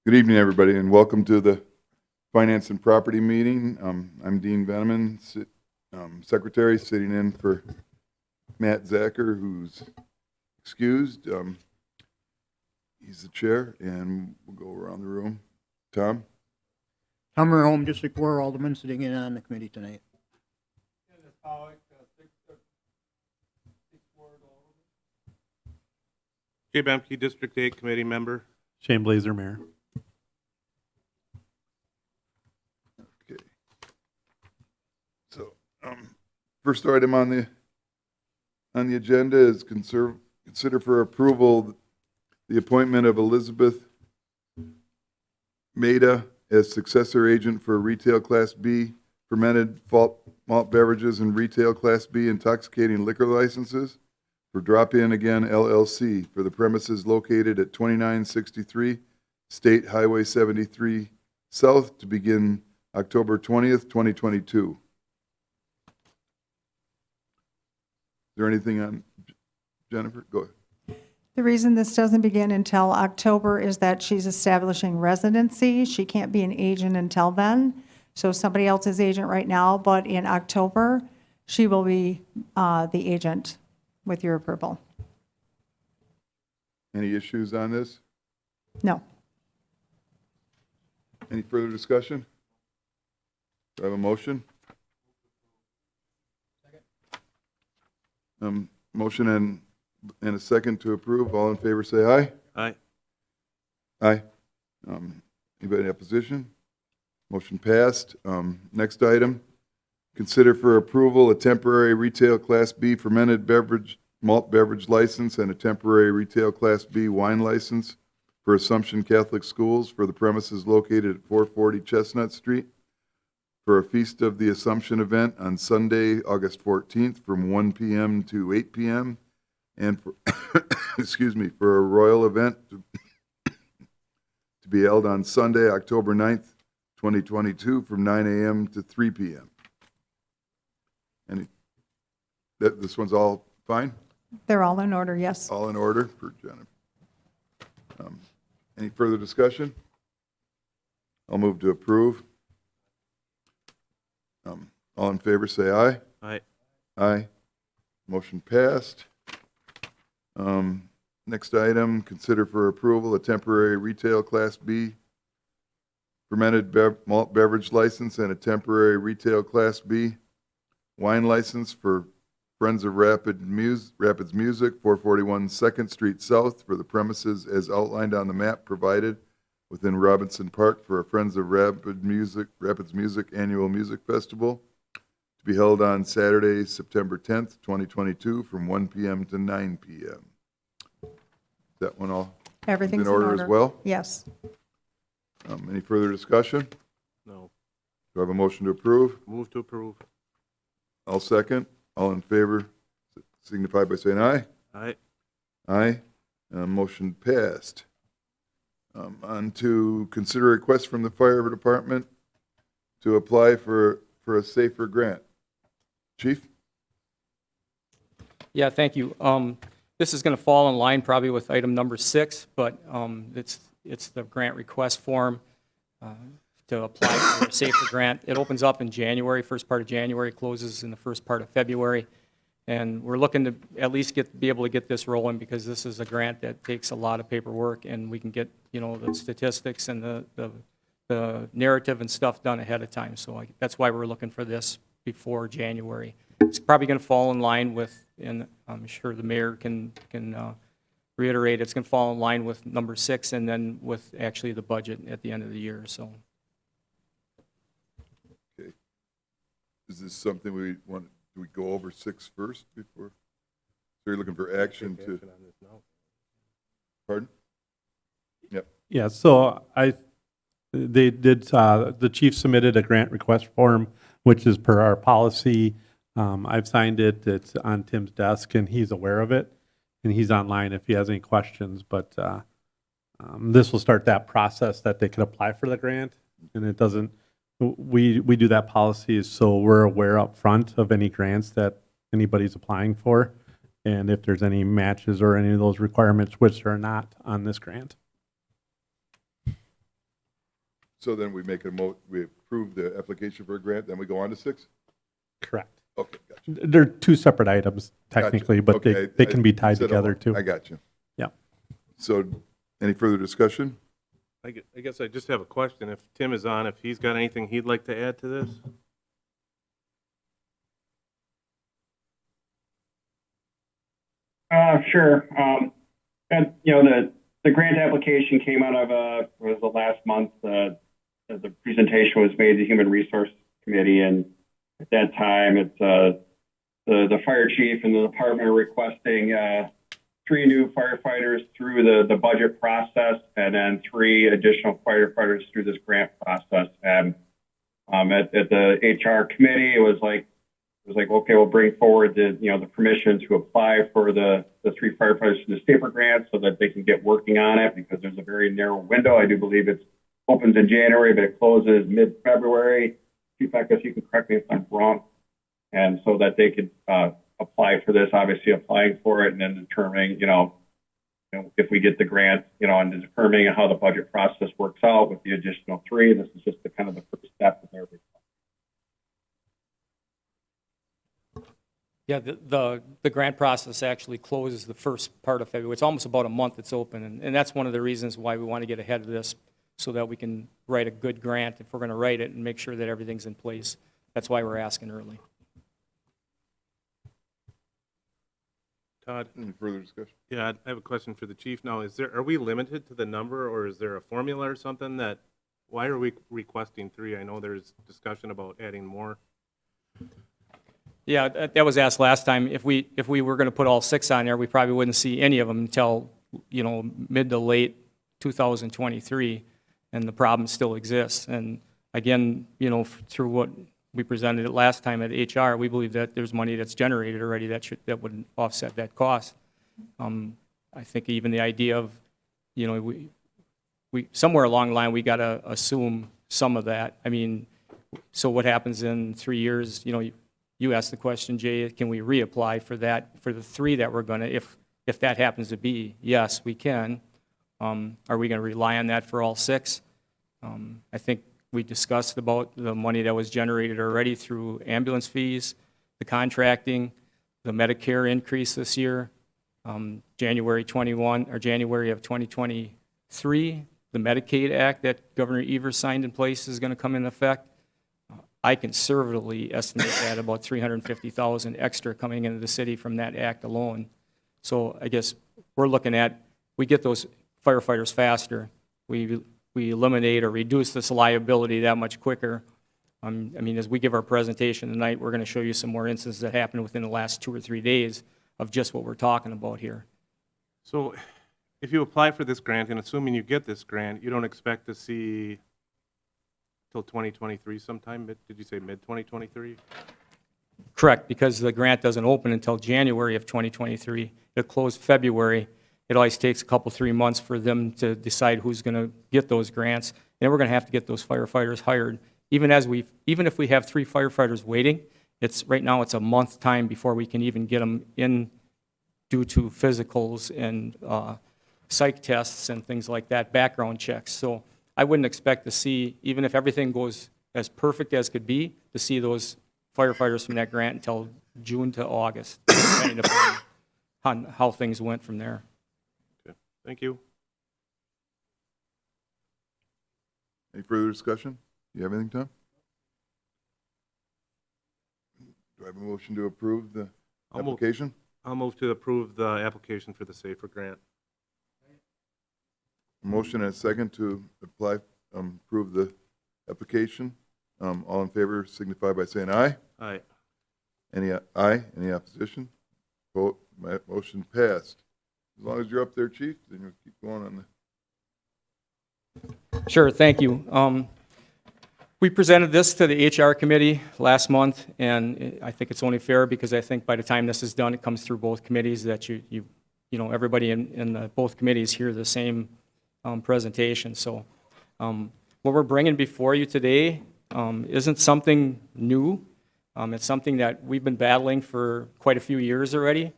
Good evening, everybody, and welcome to the Finance and Property meeting. I'm Dean Veneman, Secretary, sitting in for Matt Zacher, who's excused. He's the chair, and we'll go around the room. Tom? Tom Home, District 4 Alderman, sitting in on the committee tonight. Jay Bemke, District 8 Committee Member. Shane Blazer, Mayor. Okay. So, first item on the agenda is consider for approval the appointment of Elizabeth Maida as successor agent for retail Class B fermented malt beverages and retail Class B intoxicating liquor licenses for Drop In Again LLC for the premises located at 2963 State Highway 73 South to begin October 20th, 2022. Is there anything on Jennifer? Go ahead. The reason this doesn't begin until October is that she's establishing residency. She can't be an agent until then. So somebody else is agent right now, but in October, she will be the agent with your approval. Any issues on this? No. Any further discussion? Do I have a motion? Motion and a second to approve. All in favor say aye. Aye. Aye. Anybody in opposition? Motion passed. Next item, consider for approval a temporary retail Class B fermented malt beverage license and a temporary retail Class B wine license for Assumption Catholic Schools for the premises located at 440 Chestnut Street for a Feast of the Assumption event on Sunday, August 14th from 1 p.m. to 8 p.m. and for, for a royal event to be held on Sunday, October 9th, 2022 from 9 a.m. to 3 p.m. This one's all fine? They're all in order, yes. All in order for Jennifer. Any further discussion? I'll move to approve. All in favor say aye. Aye. Aye. Motion passed. Next item, consider for approval a temporary retail Class B fermented malt beverage license and a temporary retail Class B wine license for Friends of Rapids Music, 441 2nd Street South for the premises as outlined on the map provided within Robinson Park for a Friends of Rapids Music Annual Music Festival to be held on Saturday, September 10th, 2022 from 1 p.m. to 9 p.m. Is that one all Everything's in order as well? Yes. Any further discussion? No. Do I have a motion to approve? Move to approve. I'll second. All in favor signify by saying aye. Aye. Aye. Motion passed. On to consider a request from the fire department to apply for a safer grant. Chief? Yeah, thank you. This is going to fall in line probably with item number 6, but it's the grant request form to apply for a safer grant. It opens up in January, first part of January, closes in the first part of February. And we're looking to at least be able to get this rolling because this is a grant that takes a lot of paperwork and we can get, the statistics and the narrative and stuff done ahead of time. So that's why we're looking for this before January. It's probably going to fall in line with, and I'm sure the mayor can reiterate, it's going to fall in line with number 6 and then with actually the budget at the end of the year. So. Okay. Is this something we want? Do we go over 6 first before? So you're looking for action to? Pardon? Yep. Yeah, so the chief submitted a grant request form, which is per our policy. I've signed it, it's on Tim's desk, and he's aware of it, and he's online if he has any questions, but this will start that process that they can apply for the grant, and it doesn't, we do that policy so we're aware up front of any grants that anybody's applying for, and if there's any matches or any of those requirements, which are not on this grant. Okay. Is this something we want? Do we go over 6 first before? So you're looking for action to? Pardon? Yep. Yeah, so I, they did, the chief submitted a grant request form, which is per our policy. I've signed it, it's on Tim's desk, and he's aware of it, and he's online if he has any questions, but this will start that process that they can apply for the grant, and it doesn't, we do that policy so we're aware up front of any grants that anybody's applying for, and if there's any matches or any of those requirements, which are not on this grant. So then we make we approve the application for a grant, then we go on to 6? Correct. Okay, gotcha. They're two separate items Gotcha. technically, but Okay, they can be tied said all together one. too. I got you. Yeah. So any further discussion? I guess I just have a question. If Tim is on, if he's got anything he'd like to add to this? Sure. And, you know, the grant application came out of, was the last month, the presentation was made to the Human Resource Committee, and at that time, it's, the fire chief and the department are requesting, 3 new firefighters through the budget process, and then 3 additional firefighters through this grant process. And, at the HR committee, it was like, okay, we'll bring forward the permission to apply for the 3 firefighters for the STAPER grant so that they can get working on it, because there's a very narrow window. I do believe it opens in January, but it closes mid-February. Chief, I guess you can correct me if I'm wrong. And so that they could apply for this, obviously applying for it, and then determining, if we get the grant, and determining how the budget process works out with the additional 3. This is just the kind of the first step in everything. Yeah, the grant process actually closes the first part of February. It's almost about a month it's open, and that's one of the reasons why we want to get ahead of this, so that we can write a good grant if we're going to write it and make sure that everything's in place. That's why we're asking early. Todd? Any further discussion? Yeah, I have a question for the chief now. Are we limited to the number, or is there a formula or something why are we requesting 3? I know there's discussion about adding more. Yeah, that was asked last time. If we were going to put all 6 on there, we probably wouldn't see any of them until, mid to late 2023, and the problem still exists. And again, through what we presented it last time at HR, we believe that there's money that's generated already that would offset that cost. I think even the idea of, we somewhere along the line, we got to assume some of that. I mean, so what happens in 3 years, you asked the question, Jay, can we reapply for that, for the 3 that we're going to, if that happens to be, yes, we can. Are we going to rely on that for all 6? I think we discussed about the money that was generated already through ambulance fees, the contracting, the Medicare increase this year, January of 2023, the Medicaid Act that Governor Evers signed in place is going to come into effect. I conservatively estimate that about $350,000 extra coming into the city from that act alone. So I guess we're looking at, we get those firefighters faster, we eliminate or reduce this liability that much quicker. I mean, as we give our presentation tonight, we're going to show you some more instances that happened within the last 2 or 3 days of just what we're talking about here. So if you apply for this grant, and assuming you get this grant, you don't expect to see till 2023 sometime? Did you say mid-2023? Correct, because the grant doesn't open until January of 2023. It'll close February. It always takes a couple, 3 months for them to decide who's going to get those grants. And we're going to have to get those firefighters hired. Even if we have 3 firefighters waiting, right now it's a month time before we can even get them in due to physicals and psych tests and things like that, background checks. So I wouldn't expect to see, even if everything goes as perfect as could be, to see those firefighters from that grant until June to August, depending upon how things went from there. Okay, thank you. Any further discussion? You have anything, Tom? Do I have a motion to approve the application? I'll move to approve the application for the SAFER grant. Motion and a second to apply, approve the application. All in favor signify by saying aye. Aye. Any opposition? Vote, motion passed. As long as you're up there, Chief, then you'll keep going on the. Sure, thank you. We presented this to the HR committee last month, and I think it's only fair because I think by the time this is done, it comes through both committees that everybody in both committees hear the same presentation. So what we're bringing before you today isn't something new. It's something that we've been battling for quite a few years already.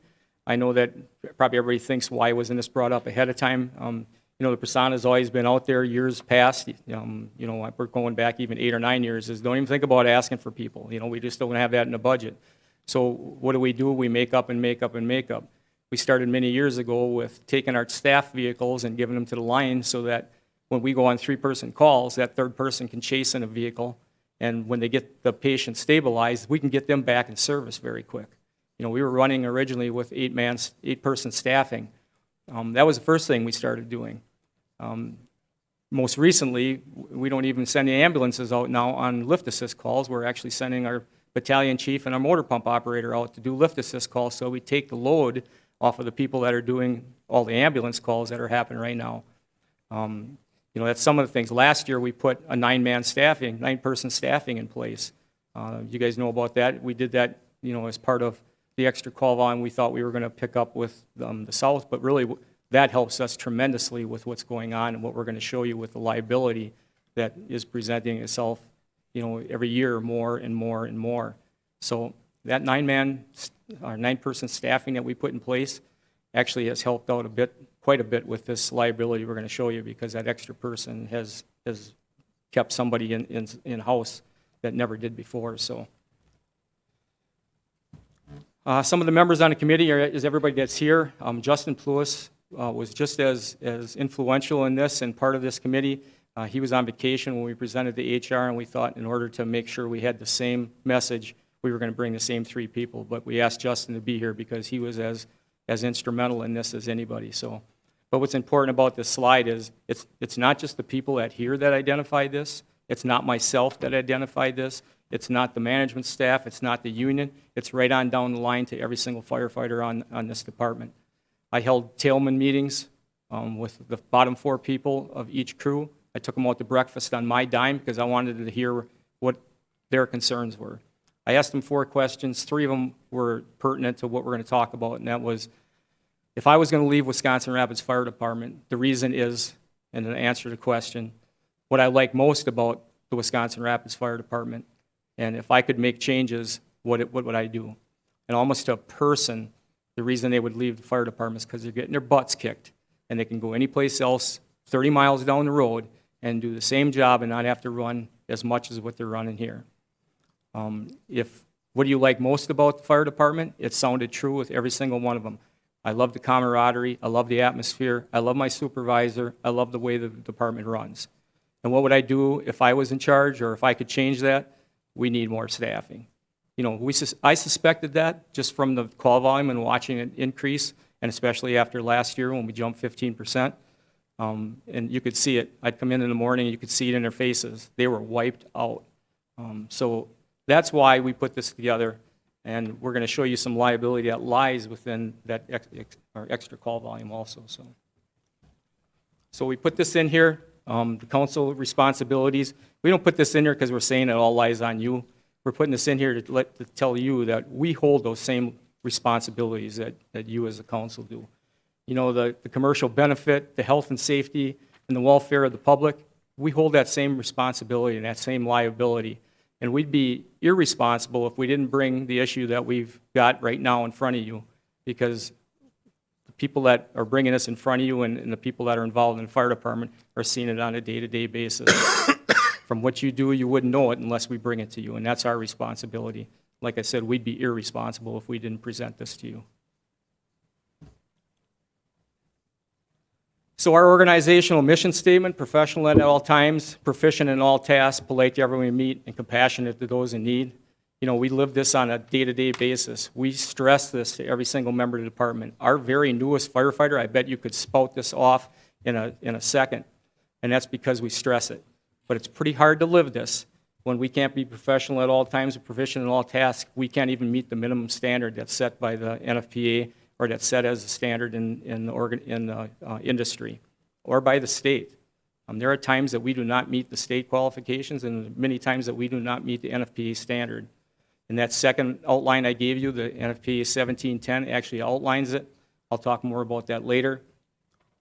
I know that probably everybody thinks, why wasn't this brought up ahead of time? you know, the persona has always been out there years past. You know, we're going back even 8 or 9 years, is don't even think about asking for people. You know, we just don't have that in the budget. So what do? We make up and make up and make up. We started many years ago with taking our staff vehicles and giving them to the line so that when we go on 3-person calls, that third person can chase in a vehicle, and when they get the patient stabilized, we can get them back in service very quick. You know, we were running originally with 8-person staffing. That was the first thing we started doing. Most recently, we don't even send the ambulances out now on lift assist calls. We're actually sending our battalion chief and our motor pump operator out to do lift assist calls, so we take the load off of the people that are doing all the ambulance calls that are happening right now. You know, that's some of the things. Last year, we put a 9-person staffing in place. You guys know about that. We did that, you know, as part of the extra call volume we thought we were going to pick up with the South, but really that helps us tremendously with what's going on and what we're going to show you with the liability that is presenting itself, you know, every year more and more and more. So that 9-person staffing that we put in place actually has helped out quite a bit with this liability we're going to show you, because that extra person has kept somebody in-house that never did before. So some of the members on the committee is everybody that's here. Justin Pluis was just as influential in this and part of this committee. He was on vacation when we presented the HR, and we thought in order to make sure we had the same message, we were going to bring the same 3 people. But we asked Justin to be here because he was as instrumental in this as anybody. So, but what's important about this slide is it's not just the people at here that identified this. It's not myself that identified this. It's not the management staff. It's not the union. It's right on down the line to every single firefighter on this department. I held tailman meetings with the bottom 4 people of each crew. I took them out to breakfast on my dime because I wanted to hear what their concerns were. I asked them 4 questions. 3 of them were pertinent to what we're going to talk about, and that was, if I was going to leave Wisconsin Rapids Fire Department, the reason is, and an answer to the question, what I like most about the Wisconsin Rapids Fire Department, and if I could make changes, what would I do? And almost to a person, the reason they would leave the fire department is because they're getting their butts kicked, and they can go anyplace else 30 miles down the road and do the same job and not have to run as much as what they're running here. What do you like most about the fire department? It sounded true with every single one of them. I love the camaraderie. I love the atmosphere. I love my supervisor. I love the way the department runs. And what would I do if I was in charge, or if I could change that? We need more staffing. You know, I suspected that just from the call volume and watching it increase, and especially after last year when we jumped 15%. And you could see it. I'd come in the morning, and you could see it in their faces. They were wiped out. So that's why we put this together, and we're going to show you some liability that lies within that our extra call volume also. So we put this in here, the council responsibilities. We don't put this in here because we're saying it all lies on you. We're putting this in here to tell you that we hold those same responsibilities that you as a council do. You know, the commercial benefit, the health and safety, and the welfare of the public, we hold that same responsibility and that same liability. And we'd be irresponsible if we didn't bring the issue that we've got right now in front of you, because the people that are bringing this in front of you and the people that are involved in the fire department are seeing it on a day-to-day basis. From what you do, you wouldn't know it unless we bring it to you, and that's our responsibility. Like I said, we'd be irresponsible if we didn't present this to you. So our organizational mission statement: professional at all times, proficient in all tasks, polite to everyone we meet, and compassionate to those in need. You know, we live this on a day-to-day basis. We stress this to every single member of the department. Our very newest firefighter, I bet you could spout this off in a second, and that's because we stress it. But it's pretty hard to live this when we can't be professional at all times or proficient in all tasks. We can't even meet the minimum standard that's set by the Nfpa, or that's set as a standard in the industry, or by the state. There are times that we do not meet the state qualifications, and many times that we do not meet the Nfpa standard. And that second outline I gave you, the Nfpa 1710, actually outlines it. I'll talk more about that later.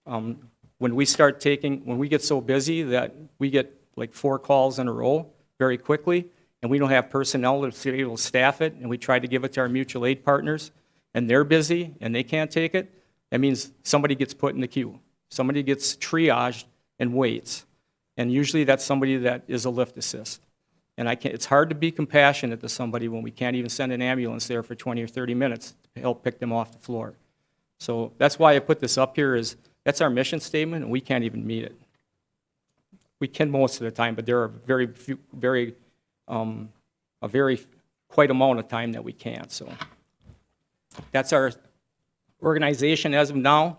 When we get so busy that we get like 4 calls in a row very quickly, and we don't have personnel to be able to staff it, and we try to give it to our mutual aid partners, and they're busy and they can't take it, that means somebody gets put in the queue. Somebody gets triaged and waits. And usually that's somebody that is a lift assist. And it's hard to be compassionate to somebody when we can't even send an ambulance there for 20 or 30 minutes to help pick them off the floor. So that's why I put this up here is, that's our mission statement, and we can't even meet it. We can most of the time, but there are quite amount of time that we can't, so. That's our organization as of now.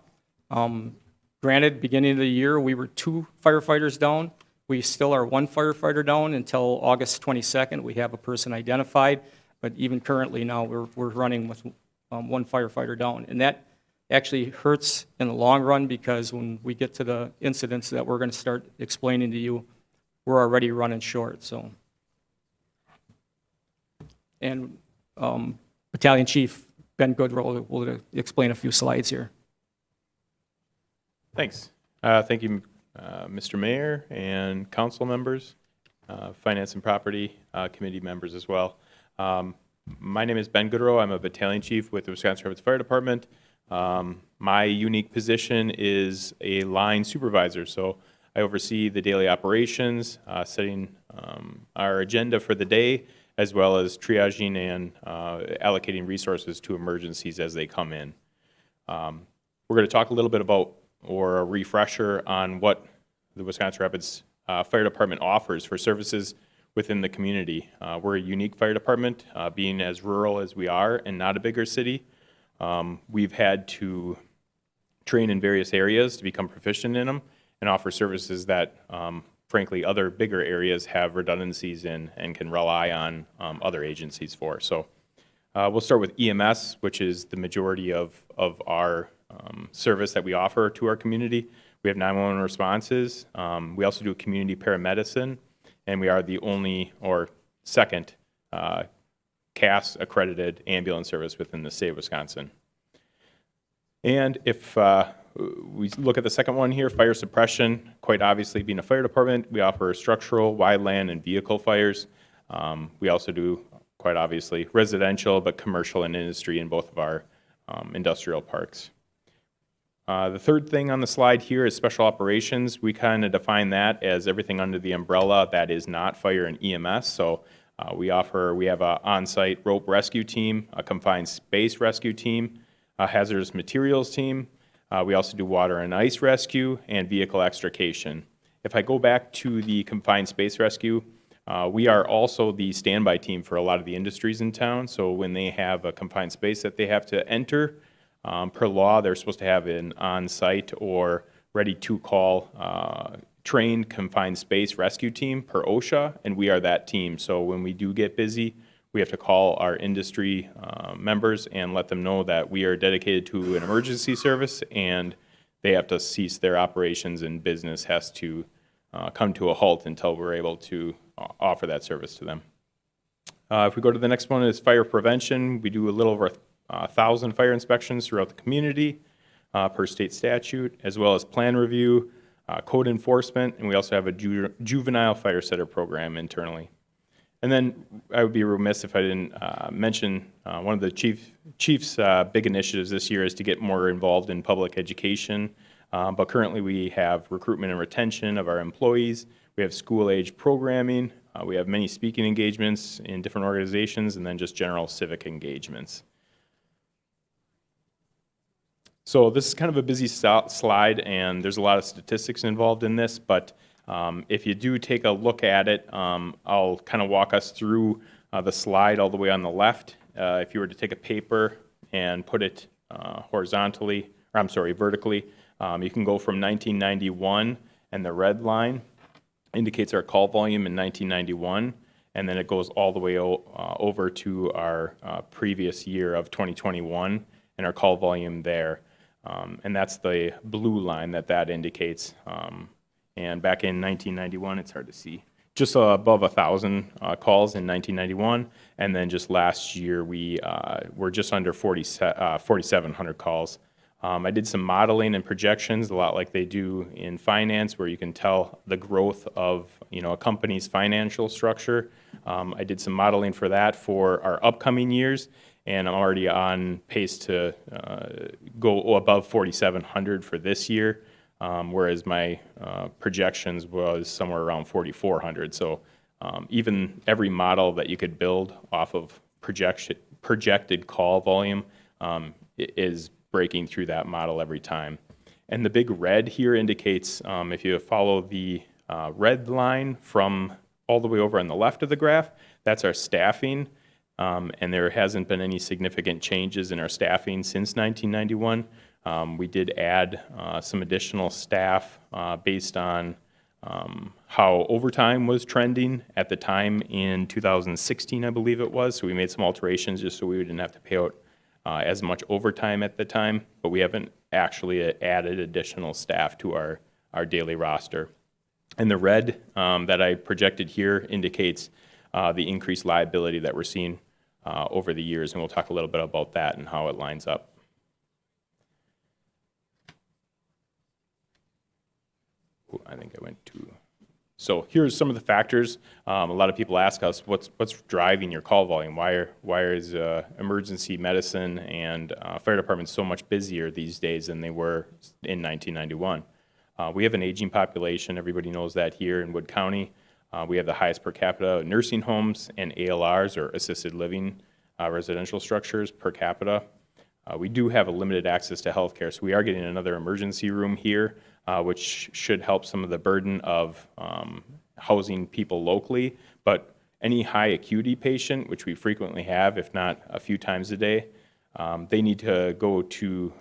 Granted, beginning of the year, we were 2 firefighters down. We still are 1 firefighter down until August 22nd. We have a person identified, but even currently now, we're running with 1 firefighter down. And that actually hurts in the long run, because when we get to the incidents that we're going to start explaining to you, we're already running short, so. And Battalion Chief Ben Goodrow will explain a few slides here. Thanks. Thank you, Mr. Mayor and council members, Finance and Property Committee members as well. My name is Ben Goodrow. I'm a battalion chief with the Wisconsin Rapids Fire Department. My unique position is a line supervisor, so I oversee the daily operations, setting our agenda for the day, as well as triaging and allocating resources to emergencies as they come in. We're going to talk a little bit about, or a refresher on, what the Wisconsin Rapids Fire Department offers for services within the community. We're a unique fire department, being as rural as we are and not a bigger city. We've had to train in various areas to become proficient in them and offer services that, frankly, other bigger areas have redundancies in and can rely on other agencies for. So we'll start with EMS, which is the majority of our service that we offer to our community. We have 911 responses. We also do community paramedicine, and we are the only or second CAS accredited ambulance service within the state of Wisconsin. And if we look at the second one here, fire suppression, quite obviously being a fire department, we offer structural, wildland, and vehicle fires. We also do, quite obviously, residential, but commercial and industry in both of our industrial parks. The third thing on the slide here is special operations. We kind of define that as everything under the umbrella that is not fire and EMS. So we have an on-site rope rescue team, a confined space rescue team, a hazardous materials team. We also do water and ice rescue and vehicle extrication. If I go back to the confined space rescue, we are also the standby team for a lot of the industries in town. So when they have a confined space that they have to enter, per law, they're supposed to have an on-site or ready-to-call trained confined space rescue team per OSHA, and we are that team. So when we do get busy, we have to call our industry members and let them know that we are dedicated to an emergency service, and they have to cease their operations, and business has to come to a halt until we're able to offer that service to them. If we go to the next one, is fire prevention. We do a little over 1,000 fire inspections throughout the community per state statute, as well as plan review, code enforcement, and we also have a juvenile fire setter program internally. And then I would be remiss if I didn't mention one of the chief's big initiatives this year is to get more involved in public education. But currently we have recruitment and retention of our employees. We have school-age programming. We have many speaking engagements in different organizations, and then just general civic engagements. So this is kind of a busy slide, and there's a lot of statistics involved in this, but if you do take a look at it, I'll kind of walk us through the slide all the way on the left. If you were to take a paper and put it vertically, you can go from 1991, and the red line indicates our call volume in 1991, and then it goes all the way over to our previous year of 2021, and our call volume there. And that's the blue line that indicates. And back in 1991, it's hard to see, just above 1,000 calls in 1991. And then just last year, we were just under 4,700 calls. I did some modeling and projections, a lot like they do in finance, where you can tell the growth of a company's financial structure. I did some modeling for that for our upcoming years, and I'm already on pace to go above 4,700 for this year. whereas my projections was somewhere around 4,400. So even every model that you could build off of projected call volume is breaking through that model every time. And the big red here indicates, if you follow the red line from all the way over on the left of the graph, that's our staffing. And there hasn't been any significant changes in our staffing since 1991. We did add some additional staff based on how overtime was trending at the time in 2016, I believe it was. So we made some alterations just so we didn't have to pay out as much overtime at the time, but we haven't actually added additional staff to our daily roster. And the red that I projected here indicates the increased liability that we're seeing over the years, and we'll talk a little bit about that and how it lines up. Ooh, I think I went too. So here's some of the factors. A lot of people ask us, what's driving your call volume? Why is emergency medicine and fire departments so much busier these days than they were in 1991? We have an aging population. Everybody knows that here in Wood County. We have the highest per capita nursing homes and ALRs, or assisted living residential structures, per capita. We do have a limited access to health care, so we are getting another emergency room here, which should help some of the burden of housing people locally. But any high acuity patient, which we frequently have, if not a few times a day, they need to go to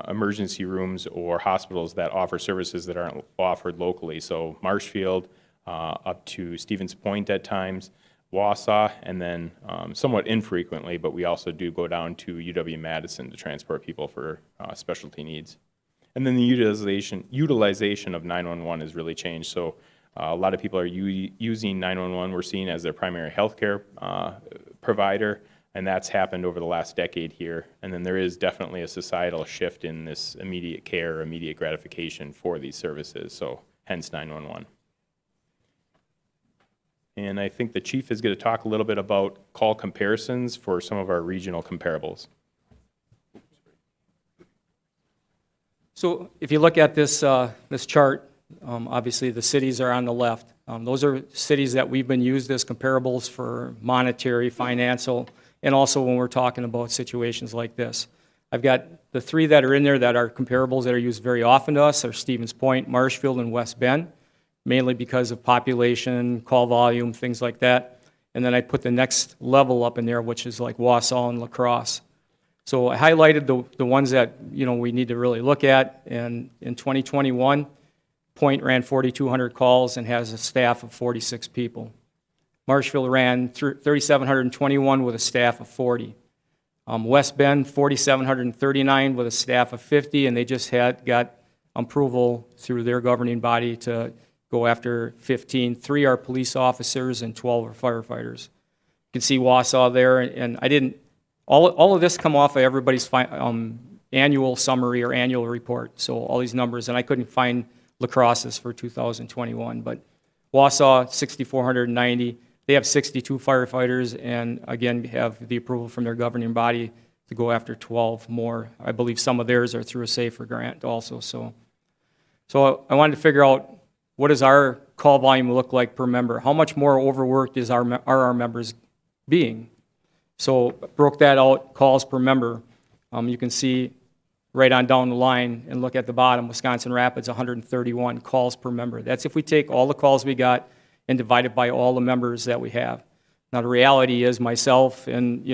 emergency rooms or hospitals that offer services that aren't offered locally. So Marshfield, up to Stevens Point at times, Wausau, and then somewhat infrequently, but we also do go down to UW-Madison to transport people for specialty needs. And then the utilization of 911 has really changed. So a lot of people are using 911, we're seeing, as their primary healthcare provider, and that's happened over the last decade here. And then there is definitely a societal shift in this immediate care, immediate gratification for these services, so hence 911. And I think the chief is going to talk a little bit about call comparisons for some of our regional comparables. So if you look at this, this chart, obviously the cities are on the left. Those are cities that we've been used as comparables for monetary, financial, and also when we're talking about situations like this. I've got the three that are in there that are comparables that are used very often to us are Stevens Point, Marshfield, and West Bend, mainly because of population, call volume, things like that. And then I put the next level up in there, which is like Wausau and La Crosse. So I highlighted the ones that we need to really look at. And in 2021, Point ran 4,200 calls and has a staff of 46 people. Marshfield ran 3,721 with a staff of 40. West Bend, 4,739 with a staff of 50, and they just got approval through their governing body to go after 15. 3 are police officers and 12 are firefighters. You can see Wausau there, and I didn't. All of this come off of everybody's annual summary or annual report. So all these numbers, and I couldn't find La Crosse's for 2021, but Wausau 6,490. They have 62 firefighters, and again have the approval from their governing body to go after 12 more. I believe some of theirs are through a SAFER grant also. So I wanted to figure out, what does our call volume look like per member? How much more overworked are our members being? So broke that out, calls per member. You can see right on down the line and look at the bottom, Wisconsin Rapids, 131 calls per member. That's if we take all the calls we got and divide it by all the members that we have. Now the reality is myself and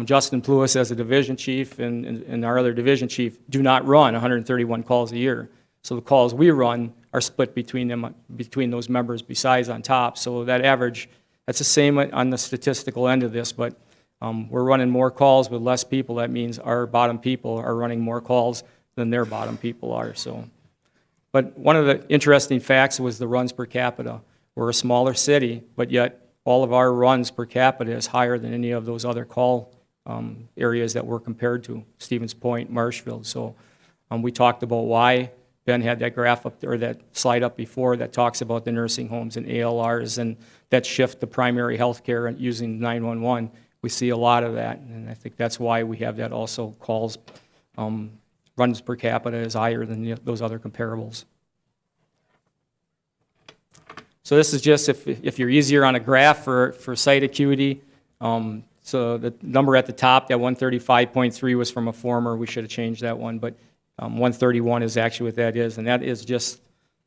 Justin Pluis as a division chief and our other division chief do not run 131 calls a year. So the calls we run are split between those members besides on top. So that average, that's the same on the statistical end of this, but we're running more calls with less people. That means our bottom people are running more calls than their bottom people are. So, but one of the interesting facts was the runs per capita. We're a smaller city, but yet all of our runs per capita is higher than any of those other call areas that we're compared to, Stevens Point, Marshfield. So we talked about why. Ben had that graph up there, or that slide up before, that talks about the nursing homes and ALRs and that shift to primary health care and using 911. We see a lot of that, and I think that's why we have that also calls runs per capita is higher than those other comparables. So this is just if you're easier on a graph for site acuity. So the number at the top, that 135.3 was from a former, we should have changed that one, but 131 is actually what that is, and that is just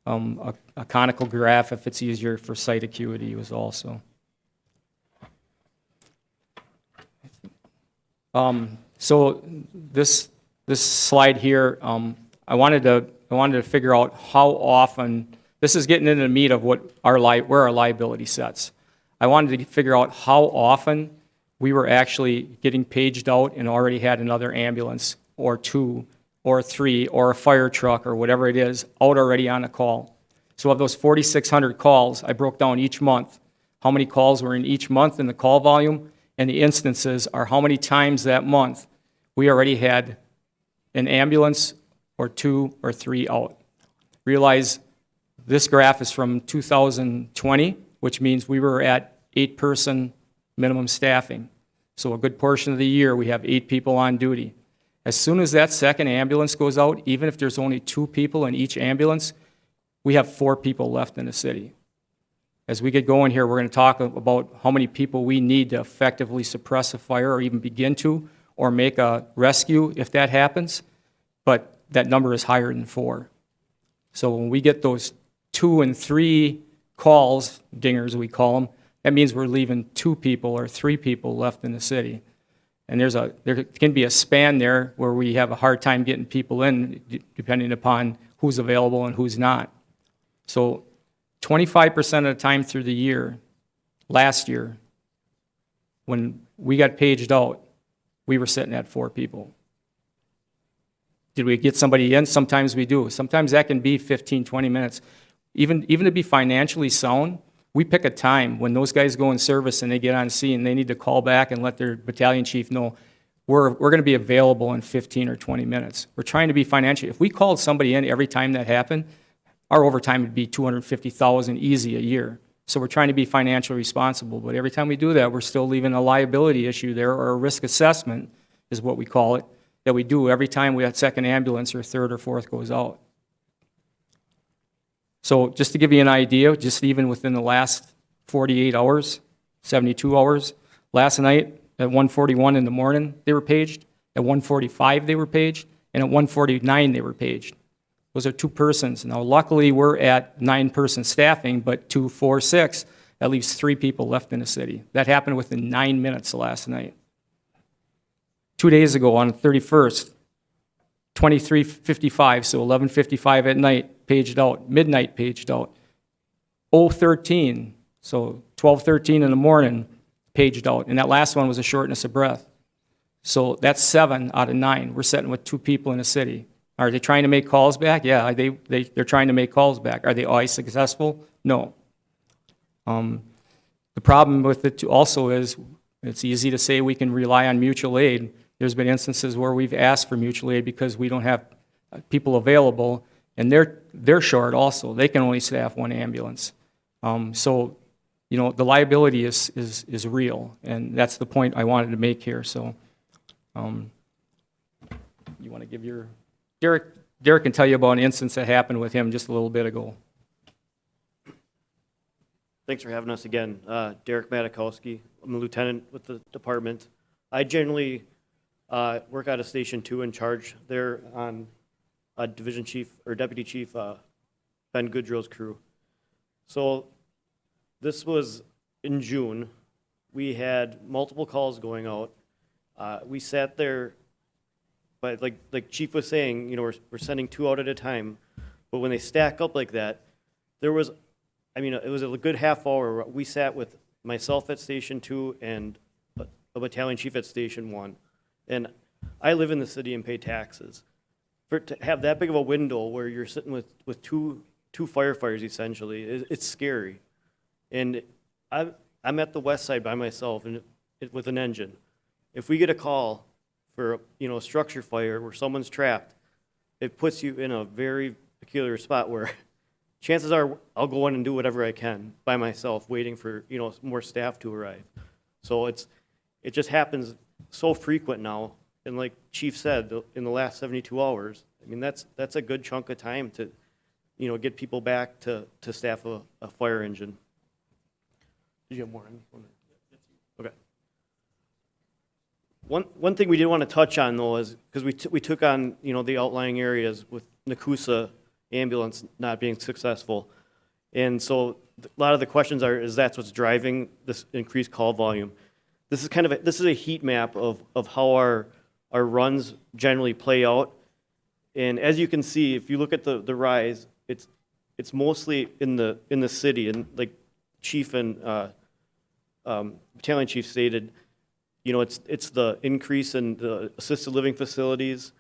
a conical graph if it's easier for site acuity was also. So this slide here, I wanted to figure out how often. This is getting into the meat of where our liability sets. I wanted to figure out how often we were actually getting paged out and already had another ambulance or two or three or a fire truck or whatever it is out already on a call. So of those 4,600 calls, I broke down each month how many calls were in each month in the call volume, and the instances are how many times that month we already had an ambulance or two or three out. Realize this graph is from 2020, which means we were at 8-person minimum staffing. So a good portion of the year, we have 8 people on duty. As soon as that second ambulance goes out, even if there's only 2 people in each ambulance, we have 4 people left in the city. As we get going here, we're going to talk about how many people we need to effectively suppress a fire or even begin to, or make a rescue if that happens, but that number is higher than 4. So when we get those 2 and 3 calls, dingers we call them, that means we're leaving 2 people or 3 people left in the city. And there can be a span there where we have a hard time getting people in, depending upon who's available and who's not. So 25% of the time through the year, last year, when we got paged out, we were sitting at 4 people. Did we get somebody in? Sometimes we do. Sometimes that can be 15, 20 minutes. Even to be financially sound, we pick a time when those guys go in service and they get on scene, they need to call back and let their battalion chief know, we're going to be available in 15 or 20 minutes. We're trying to be financially. If we called somebody in every time that happened, our overtime would be $250,000 easy a year. So we're trying to be financially responsible, but every time we do that, we're still leaving a liability issue there, or a risk assessment is what we call it, that we do every time we have second ambulance or third or fourth goes out. So just to give you an idea, just even within the last 48 hours, 72 hours, last night at 1:41 in the morning they were paged, at 1:45 they were paged, and at 1:49 they were paged. Those are 2 persons. Now luckily we're at 9-person staffing, but 2, 4, 6, that leaves 3 people left in the city. That happened within 9 minutes last night. 2 days ago on the 31st, 23:55, so 11:55 at night, paged out, midnight paged out. 0:13, so 12:13 in the morning, paged out. And that last one was a shortness of breath. So that's 7 out of 9. We're sitting with 2 people in the city. Are they trying to make calls back? Yeah, they're trying to make calls back. Are they always successful? No. The problem with it also is it's easy to say we can rely on mutual aid. There's been instances where we've asked for mutual aid because we don't have people available, and they're short also. They can only staff 1 ambulance. So, you know, the liability is real, and that's the point I wanted to make here. So, you want to give your... Derek can tell you about an instance that happened with him just a little bit ago. Thanks for having us again. Derek Matakowski. I'm a lieutenant with the department. I generally work out of Station 2 in charge there on Division Chief or Deputy Chief Ben Goodrill's crew. So this was in June. We had multiple calls going out. We sat there, but like Chief was saying, you know, we're sending 2 out at a time. But when they stack up like that, there was, I mean, it was a good half hour. We sat with myself at Station 2 and a battalion chief at Station 1. And I live in the city and pay taxes. To have that big of a window where you're sitting with two firefighters essentially, it's scary. And I'm at the west side by myself and with an engine. If we get a call for, you know, a structure fire where someone's trapped, it puts you in a very peculiar spot where chances are I'll go in and do whatever I can by myself, waiting for, you know, more staff to arrive. So it just happens so frequent now And like Chief said, in the last 72 hours, I mean, that's a good chunk of time to, get people back to staff a fire engine. Did you have more? Okay. One thing we did want to touch on though is, because we took on, the outlying areas with Nakusa ambulance not being successful. And so a lot of the questions is that's what's driving this increased call volume. This is a heat map of how our runs generally play out. And as you can see, if you look at the rise, it's mostly in the city, and like Chief and Battalion Chief stated, it's the increase in the assisted living facilities,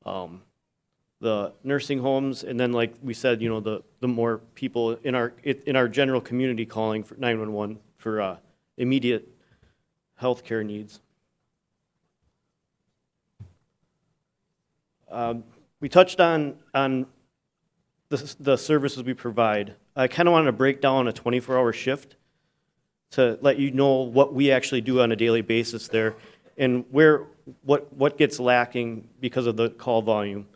the nursing homes, and then like we said, the more people in our general community calling for 911 for immediate healthcare needs. We touched on the services we provide. I kind of wanted to break down a 24-hour shift to let you know what we actually do on a daily basis there, and what gets lacking because of the call volume.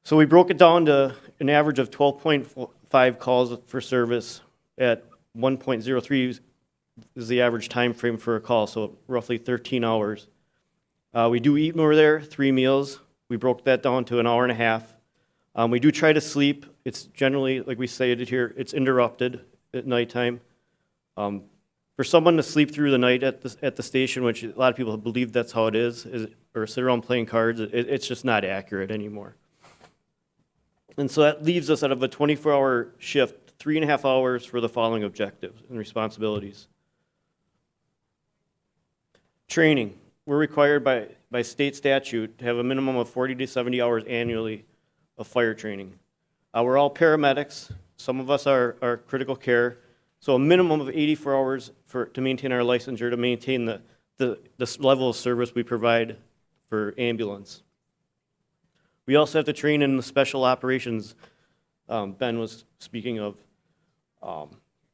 So we broke it down to an average of 12.5 calls for service at 1.03 is the average time frame for a call, so roughly 13 hours. We do eat more there, 3 meals. We broke that down to an hour and a half. We do try to sleep. It's generally, like we stated here, it's interrupted at nighttime. For someone to sleep through the night at the station, which a lot of people believe that's how it is or sit around playing cards, it's just not accurate anymore. And so that leaves us out of a 24-hour shift, 3.5 hours for the following objectives and responsibilities. Training. We're required by state statute to have a minimum of 40 to 70 hours annually of fire training. We're all paramedics. Some of us are critical care. So a minimum of 84 hours to maintain our licensure, to maintain the level of service we provide for ambulance. We also have to train in the special operations Ben was speaking of.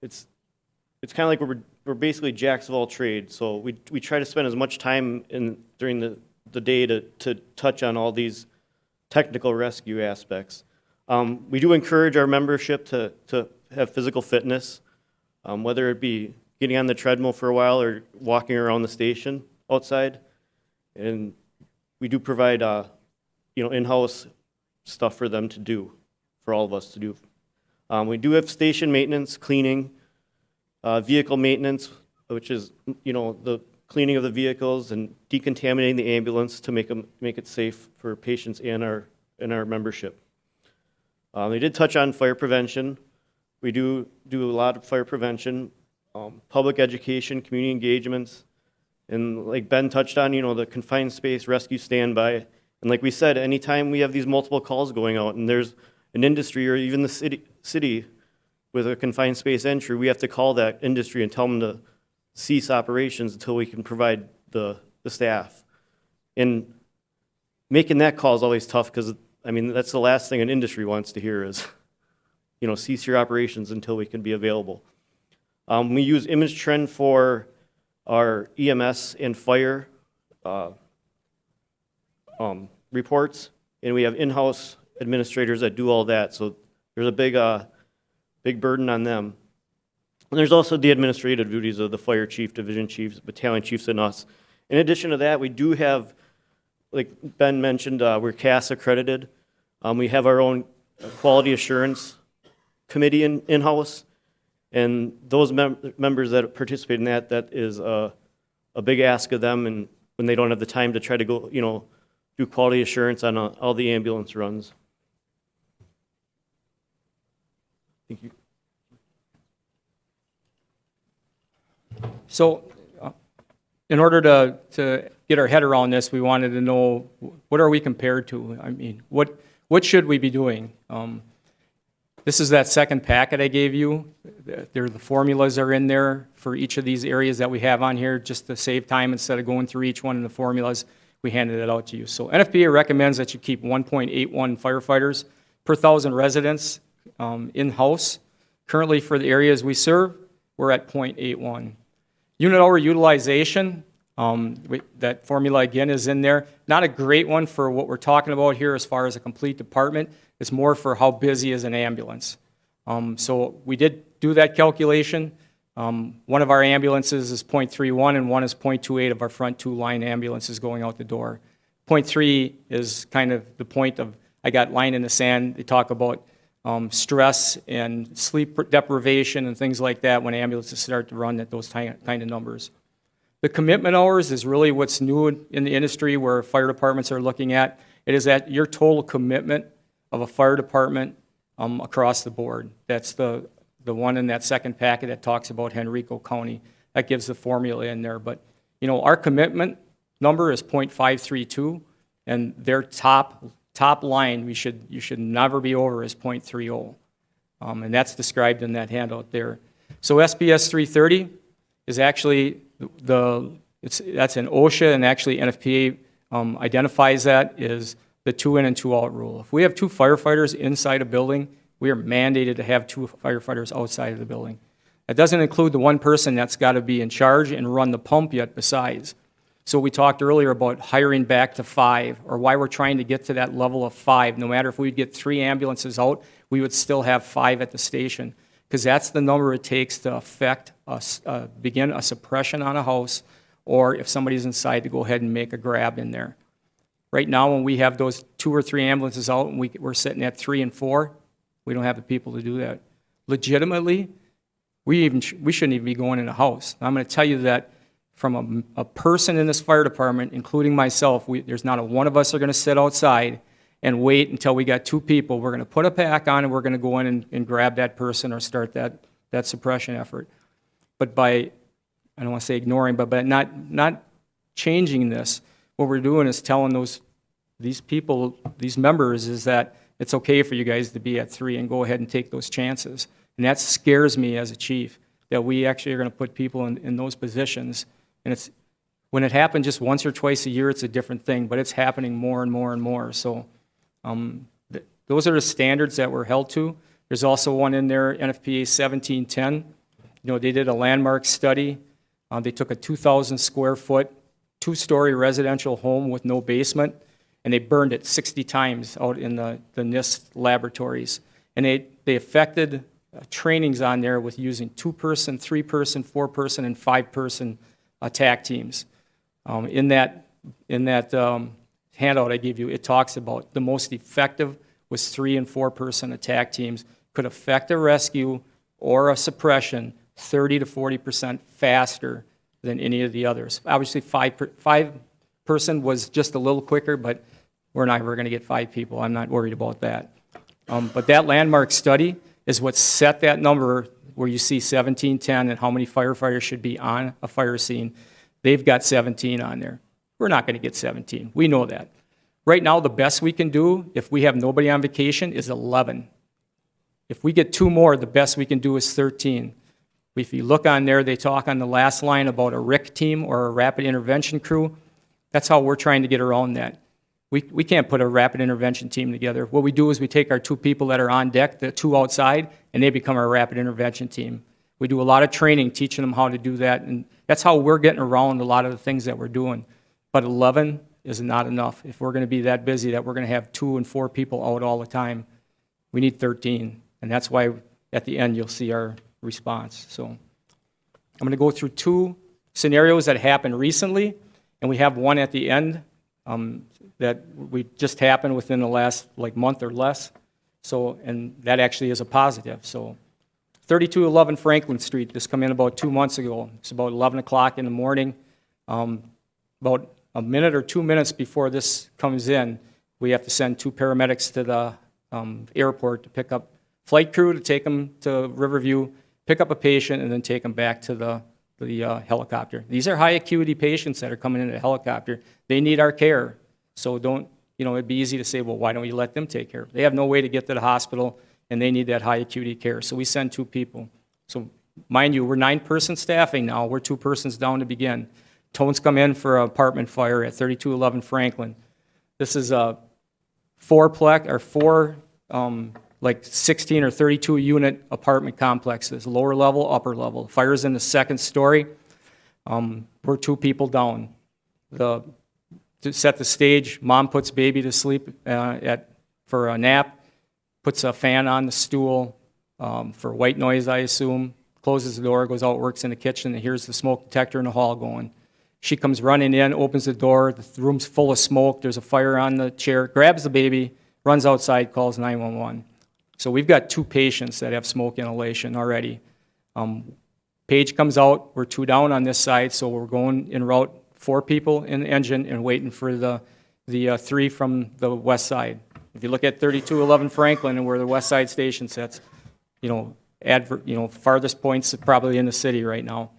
It's kind of like we're basically jacks of all trades. So we try to spend as much time during the day to touch on all these technical rescue aspects. We do encourage our membership to have physical fitness, whether it be getting on the treadmill for a while or walking around the station outside. And we do provide in-house stuff for them to do, for all of us to do. We do have station maintenance, cleaning, vehicle maintenance, which is the cleaning of the vehicles and decontaminating the ambulance to make it safe for patients and our membership. They did touch on fire prevention. We do a lot of fire prevention, public education, community engagements, and like Ben touched on, the confined space rescue standby. And like we said, anytime we have these multiple calls going out and there's an industry or even the city with a confined space entry, we have to call that industry and tell them to cease operations until we can provide the staff. And making that call is always tough because, that's the last thing an industry wants to hear is, cease your operations until we can be available. We use Image Trend for our EMS and fire reports, and we have in-house administrators that do all that, so there's a big burden on them. And there's also the administrative duties of the fire chief, division chiefs, battalion chiefs, and us. In addition to that, we do have, like Ben mentioned, we're CAS accredited. We have our own quality assurance committee in-house, and those members that participate in that is a big ask of them, and when they don't have the time to try to go, do quality assurance on all the ambulance runs. Thank you. So in order to get our head around this, we wanted to know, what are we compared to? What should we be doing? This is that second packet I gave you. The formulas are in there for each of these areas that we have on here, just to save time instead of going through each one in the formulas. We handed it out to you. So Nfpa recommends that you keep 1.81 firefighters per 1,000 residents in-house. Currently, for the areas we serve, we're at 0.81. Unit hour utilization, That formula, again, is in there. Not a great one for what we're talking about here as far as a complete department. It's more for how busy is an ambulance. So we did do that calculation. One of our ambulances is 0.31 and one is 0.28 of our front two line ambulances going out the door. 0.3 is kind of the point of, I got line in the sand. They talk about stress and sleep deprivation and things like that when ambulances start to run at those kind of numbers. The commitment hours is really what's new in the industry where fire departments are looking at. It is at your total commitment of a fire department across the board. That's the one in that second packet that talks about Henrico County. That gives the formula in there. But, you know, our commitment number is 0.532, and their top line you should never be over is 0.30. And that's described in that handout there. So SPS 330 is actually that's an OSHA, and actually NFPA identifies that is the 2 in and 2 out rule. If we have 2 firefighters inside a building, we are mandated to have 2 firefighters outside of the building. That doesn't include the one person that's got to be in charge and run the pump yet besides. So we talked earlier about hiring back to 5, or why we're trying to get to that level of 5. No matter if we get 3 ambulances out, we would still have 5 at the station, because that's the number it takes to begin a suppression on a house, or if somebody's inside, to go ahead and make a grab in there. Right now, when we have those 2 or 3 ambulances out and we're sitting at 3 and 4, we don't have the people to do that. Legitimately, we shouldn't even be going in a house. I'm going to tell you that from a person in this fire department, including myself, there's not a one of us are going to sit outside and wait until we got 2 people. We're going to put a pack on and we're going to go in and grab that person or start that suppression effort. But by, I don't want to say ignoring, but by not changing this, what we're doing is telling these people, these members, is that it's okay for you guys to be at 3 and go ahead and take those chances. And that scares me as a chief, that we actually are going to put people in those positions. And when it happens just once or twice a year, it's a different thing, but it's happening more and more and more. So those are the standards that we're held to. There's also one in there, NFPA 1710. You know, they did a landmark study. They took a 2,000 square foot, 2-story residential home with no basement, and they burned it 60 times out in the NIST laboratories. And they affected trainings on there with using 2-person, 3-person, 4-person, and 5-person attack teams. In that handout I gave you, it talks about the most effective was 3 and 4-person attack teams could affect a rescue or a suppression 30 to 40% faster than any of the others. Obviously, 5-person was just a little quicker, but we're going to get 5 people. I'm not worried about that. But that landmark study is what set that number where you see 1710 and how many firefighters should be on a fire scene. They've got 17 on there. We're not going to get 17. We know that. Right now, the best we can do, if we have nobody on vacation, is 11. If we get 2 more, the best we can do is 13. If you look on there, they talk on the last line about a RIC team or a rapid intervention crew. That's how we're trying to get around that. We can't put a rapid intervention team together. What we do is we take our 2 people that are on deck, the 2 outside, and they become our rapid intervention team. We do a lot of training, teaching them how to do that, and that's how we're getting around a lot of the things that we're doing. But 11 is not enough. If we're going to be that busy that we're going to have 2 and 4 people out all the time, we need 13. And that's why at the end you'll see our response. So I'm going to go through 2 scenarios that happened recently, and we have one at the end that we just happened within the last month or less. So, and that actually is a positive. So 3211 Franklin Street, this came in about 2 months ago. It's about 11 o'clock in the morning. About a minute or 2 minutes before this comes in, we have to send 2 paramedics to the airport to pick up flight crew, to take them to Riverview, pick up a patient, and then take them back to the helicopter. These are high acuity patients that are coming in a helicopter. They need our care. So don't, it'd be easy to say, well, why don't you let them take care of it? They have no way to get to the hospital, and they need that high acuity care. So we send 2 people. So mind you, we're 9-person staffing now. We're 2 persons down to begin. Tones come in for an apartment fire at 3211 Franklin. This is a 4-plex or 4 16 or 32 unit apartment complexes, lower level, upper level. The fire's in the 2nd story. We're 2 people down. To set the stage, mom puts baby to sleep for a nap, puts a fan on the stool for white noise, I assume, closes the door, goes out, works in the kitchen, and hears the smoke detector in the hall going. She comes running in, opens the door, the room's full of smoke, there's a fire on the chair, grabs the baby, runs outside, calls 911. So we've got 2 patients that have smoke inhalation already. Page comes out, we're 2 down on this side, so we're going en route, 4 people in the engine and waiting for the 3 from the west side. If you look at 3211 Franklin and where the west side station sits, farthest points probably in the city right now.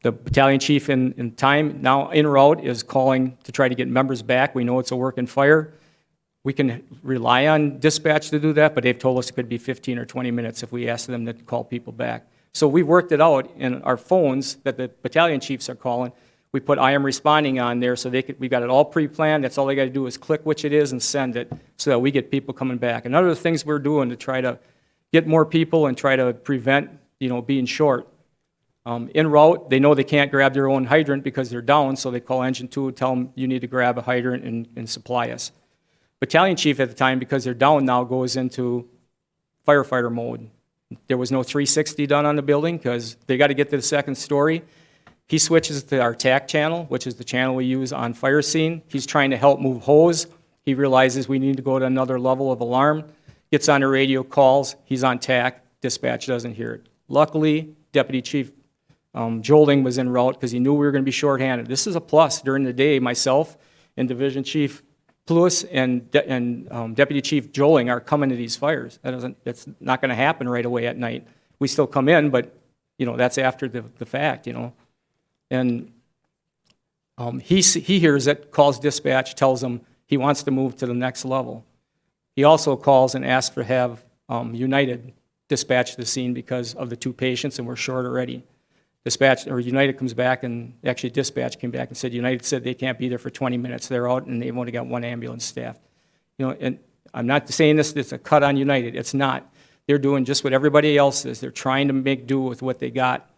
The battalion chief in time, now en route, is calling to try to get members back. We know it's a working fire. We can rely on dispatch to do that, but they've told us it could be 15 or 20 minutes if we ask them to call people back. So we worked it out in our phones that the battalion chiefs are calling. We put I am responding on there so we got it all pre-planned. That's all they got to do is click which it is and send it so that we get people coming back. And other things we're doing to try to get more people and try to prevent, being short. En route, they know they can't grab their own hydrant because they're down, so they call Engine 2 and tell them you need to grab a hydrant and supply us. Battalion chief at the time, because they're down now, goes into firefighter mode. There was no 360 done on the building because they got to get to the second story. He switches to our TAC channel, which is the channel we use on fire scene. He's trying to help move hose. He realizes we need to go to another level of alarm. Gets on the radio, calls. He's on TAC. Dispatch doesn't hear it. Luckily, Deputy Chief Joling was en route because he knew we were going to be shorthanded. This is a plus. During the day, myself and Division Chief Pluis and Deputy Chief Joling are coming to these fires. That's not going to happen right away at night. We still come in, but that's after the fact. And he hears it, calls dispatch, tells them he wants to move to the next level. He also calls and asks to have United dispatch the scene because of the 2 patients, and we're short already. United comes back, and actually dispatch came back and said United said they can't be there for 20 minutes. They're out, and they've only got 1 ambulance staff. And I'm not saying it's a cut on United. It's not. They're doing just what everybody else is. They're trying to make do with what they got.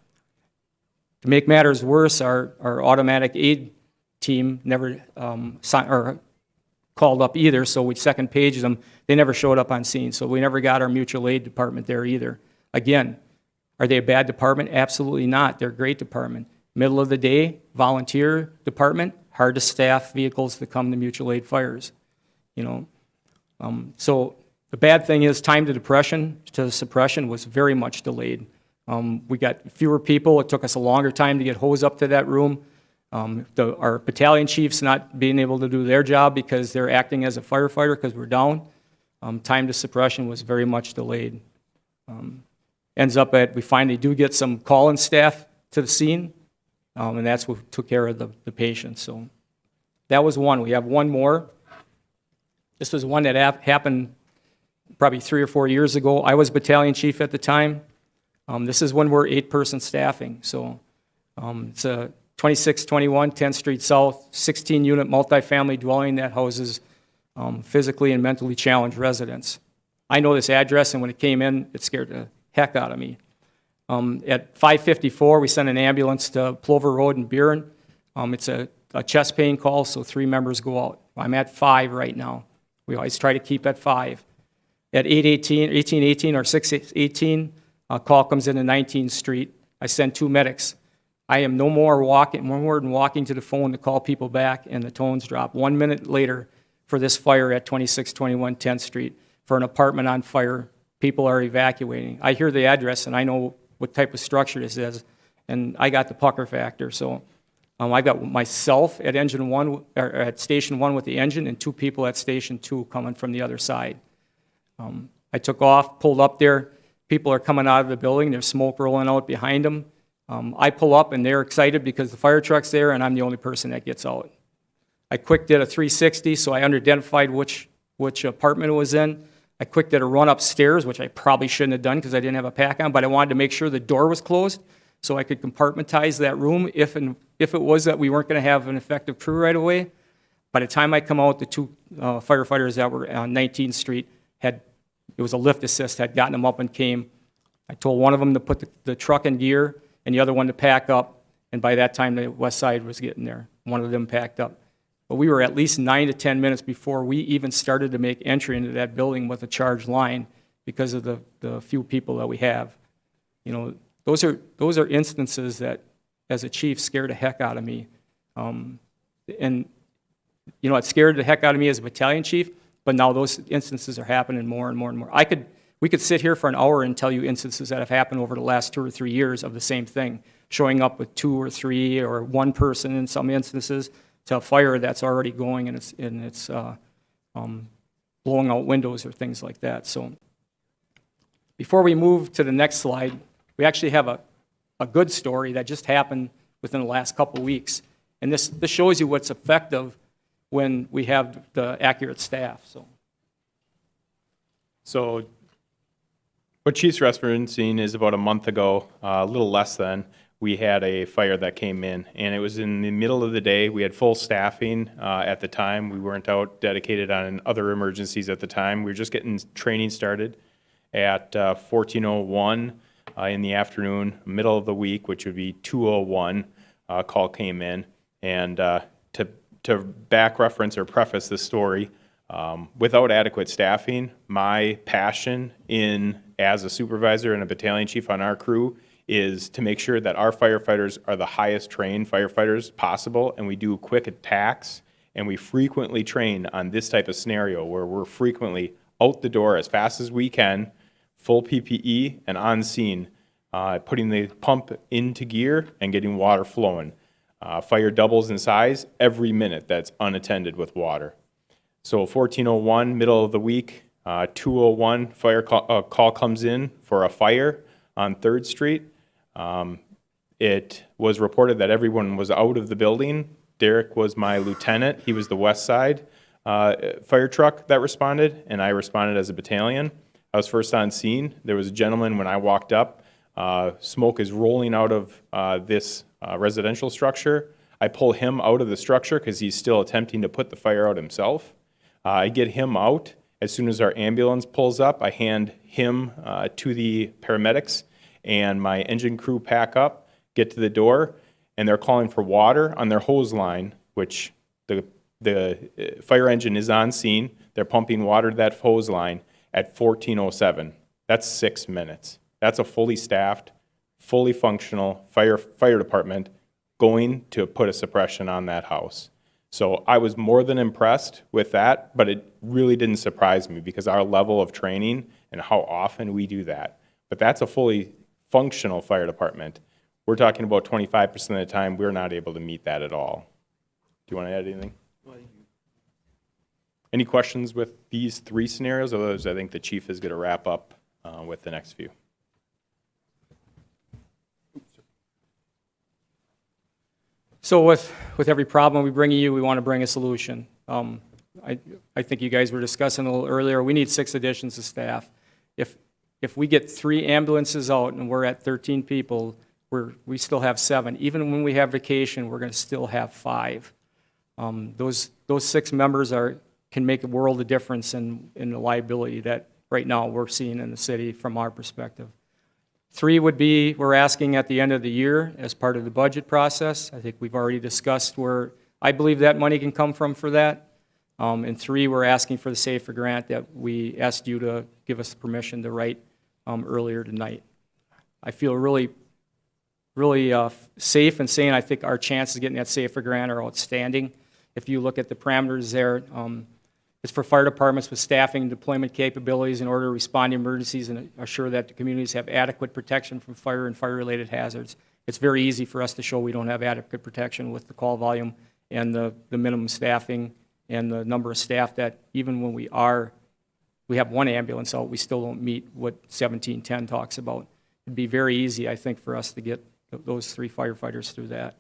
To make matters worse, our automatic aid team never called up either, so we second paged them. They never showed up on scene, so we never got our mutual aid department there either. Again, are they a bad department? Absolutely not. They're a great department. Middle of the day, volunteer department, hard to staff vehicles to come to mutual aid fires. So the bad thing is time to suppression was very much delayed. We got fewer people. It took us a longer time to get hose up to that room. Our battalion chiefs not being able to do their job because they're acting as a firefighter because we're down. Time to suppression was very much delayed. Ends up we finally do get some call-in staff to the scene, and that's what took care of the patient. So that was one. We have one more. This was one that happened probably 3 or 4 years ago. I was battalion chief at the time. This is when we're 8-person staffing. So it's a 2621 10th Street South, 16-unit multifamily dwelling that houses physically and mentally challenged residents. I know this address, and when it came in, it scared the heck out of me. At 5:54, we sent an ambulance to Plover Road in Buren. It's a chest pain call, so 3 members go out. I'm at 5 right now. We always try to keep at 5. At 1818 or 618, a call comes into 19th Street. I send 2 medics. I am no more than walking to the phone to call people back, and the tones drop. 1 minute later, for this fire at 2621 10th Street, for an apartment on fire, people are evacuating. I hear the address, and I know what type of structure this is, and I got the pucker factor. So I got myself at Engine 1, or at Station 1 with the engine, and 2 people at Station 2 coming from the other side. I took off, pulled up there. People are coming out of the building. There's smoke rolling out behind them. I pull up, and they're excited because the fire truck's there, and I'm the only person that gets out. I quick did a 360, so I identified which apartment it was in. I quick did a run upstairs, which I probably shouldn't have done because I didn't have a pack on, but I wanted to make sure the door was closed so I could compartmentalize that room if it was that we weren't going to have an effective crew right away. By the time I come out, the 2 firefighters that were on 19th Street it was a lift assist, had gotten them up and came. I told one of them to put the truck in gear and the other one to pack up. And by that time, the west side was getting there. One of them packed up. But we were at least 9 to 10 minutes before we even started to make entry into that building with a charged line because of the few people that we have. You know, those are instances that, as a chief, scared the heck out of me. And, you know, it scared the heck out of me as a battalion chief, but now those instances are happening more and more and more. We could sit here for an hour and tell you instances that have happened over the last 2 or 3 years of the same thing, showing up with 2 or 3 or 1 person in some instances to a fire that's already going and it's blowing out windows or things like that. So before we move to the next slide, we actually have a good story that just happened within the last couple of weeks. And this shows you what's effective when we have the accurate staff. So what Chief's referencing is about a month ago, a little less than, we had a fire that came in, and it was in the middle of the day. We had full staffing at the time. We weren't out dedicated on other emergencies at the time. We were just getting training started at 14:01 in the afternoon, middle of the week, which would be 2:01. Call came in, and to back reference or preface this story, without adequate staffing, my passion as a supervisor and a battalion chief on our crew is to make sure that our firefighters are the highest trained firefighters possible, and we do quick attacks, and we frequently train on this type of scenario where we're frequently out the door as fast as we can, full PPE and on scene, putting the pump into gear and getting water flowing. Fire doubles in size every minute that's unattended with water. So 14:01, middle of the week, 2:01, fire call comes in for a fire on 3rd Street. It was reported that everyone was out of the building. Derek was my lieutenant. He was the west side fire truck that responded, and I responded as a battalion. I was first on scene. There was a gentleman when I walked up. Smoke is rolling out of this residential structure. I pull him out of the structure because he's still attempting to put the fire out himself. I get him out. As soon as our ambulance pulls up, I hand him to the paramedics, and my engine crew pack up, get to the door, and they're calling for water on their hose line, which the fire engine is on scene. They're pumping water to that hose line at 14:07. That's 6 minutes. That's a fully staffed, fully functional fire department going to put a suppression on that house. So I was more than impressed with that, but it really didn't surprise me because our level of training and how often we do that. But that's a fully functional fire department. We're talking about 25% of the time we're not able to meet that at all. Do you want to add anything? Any questions with these 3 scenarios? Otherwise, I think the chief is going to wrap up with the next few. So with every problem we bring you, we want to bring a solution. I think you guys were discussing a little earlier, we need 6 additions of staff. If we get 3 ambulances out and we're at 13 people, we still have 7. Even when we have vacation, we're going to still have 5. Those 6 members can make a world of difference in the liability that right now we're seeing in the city from our perspective. 3 would be, we're asking at the end of the year as part of the budget process. I think we've already discussed where I believe that money can come from for that. And 3, we're asking for the SAFER grant that we asked you to give us permission to write earlier tonight. I feel really safe in saying I think our chances of getting that SAFER grant are outstanding. If you look at the parameters there, it's for fire departments with staffing and deployment capabilities in order to respond to emergencies and assure that the communities have adequate protection from fire and fire-related hazards. It's very easy for us to show we don't have adequate protection with the call volume and the minimum staffing and the number of staff that even when we have 1 ambulance out, we still don't meet what 1710 talks about. It'd be very easy, I think, for us to get those 3 firefighters through that.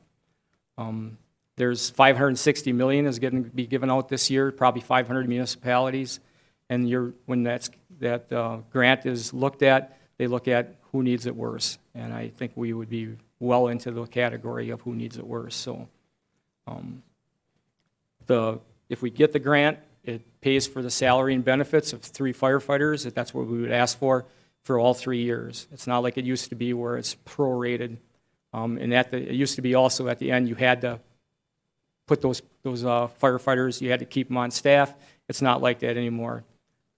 There's $560 million is going to be given out this year, probably 500 municipalities. And when that grant is looked at, they look at who needs it worse. And I think we would be well into the category of who needs it worse. So if we get the grant, it pays for the salary and benefits of 3 firefighters. That's what we would ask for all 3 years. It's not like it used to be where it's prorated And it used to be also at the end, you had to put those firefighters, you had to keep them on staff. It's not like that anymore.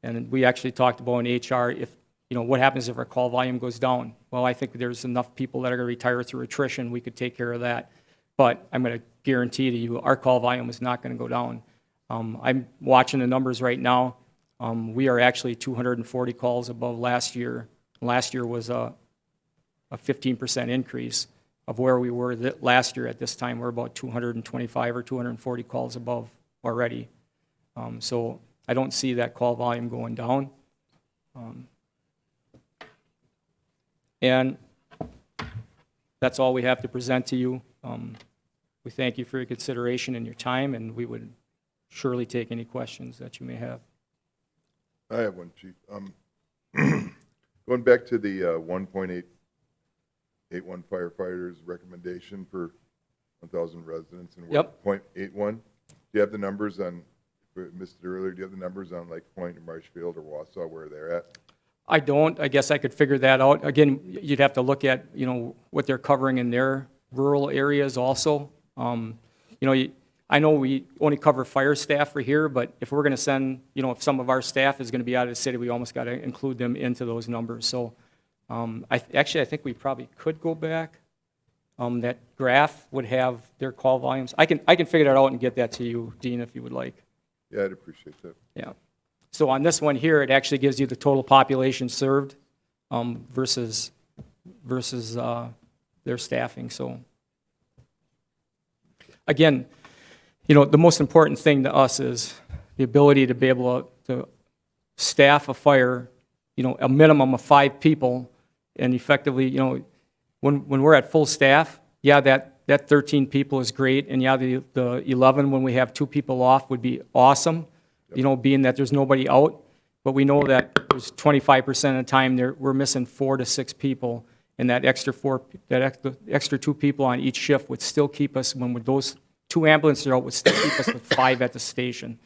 And we actually talked about in HR, if, what happens if our call volume goes down? Well, I think there's enough people that are going to retire through attrition, we could take care of that. But I'm going to guarantee to you, our call volume is not going to go down. I'm watching the numbers right now. We are actually 240 calls above last year. Last year was a 15% increase of where we were last year at this time. We're about 225 or 240 calls above already. So I don't see that call volume going down. And that's all we have to present to you. We thank you for your consideration and your time, and we would surely take any questions that you may have. I have one, Chief. Going back to the 1.81 firefighters recommendation per 1,000 residents and Yep. 0.81. Do you have the numbers on, if I missed it earlier, do you have the numbers on like Point or Marshfield or Wausau where they're at? I don't. I guess I could figure that out. Again, you'd have to look at, what they're covering in their rural areas also. I know we only cover fire staff for here, but if we're going to send, if some of our staff is going to be out of the city, we almost got to include them into those numbers. So I think we probably could go back. That graph would have their call volumes. I can figure that out and get that to you, Dean, if you would like. Yeah, I'd appreciate that. Yeah. So on this one here, it actually gives you the total population served versus their staffing. So again, the most important thing to us is the ability to be able to staff a fire, a minimum of 5 people, and effectively, when we're at full staff, yeah, that 13 people is great, and yeah, the 11 when we have 2 people off would be awesome, being that there's nobody out, but we know that there's 25% of the time we're missing 4 to 6 people, and that extra 2 people on each shift would still keep us, when those 2 ambulances are out, would still keep us with 5 at the station.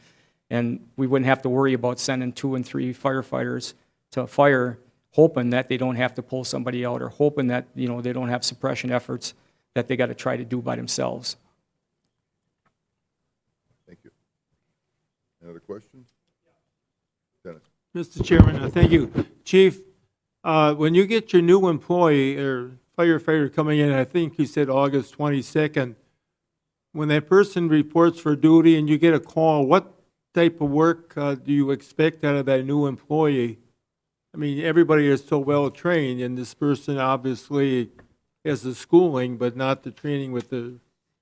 And we wouldn't have to worry about sending 2 and 3 firefighters to a fire, hoping that they don't have to pull somebody out, or hoping that, they don't have suppression efforts that they got to try to do by themselves. Thank you. Any other questions? Dennis? Mr. Chairman, thank you. Chief, when you get your new employee or firefighter coming in, I think you said August 22nd, when that person reports for duty and you get a call, what type of work do you expect out of that new employee? I mean, everybody is so well trained, and this person obviously has the schooling, but not the training with the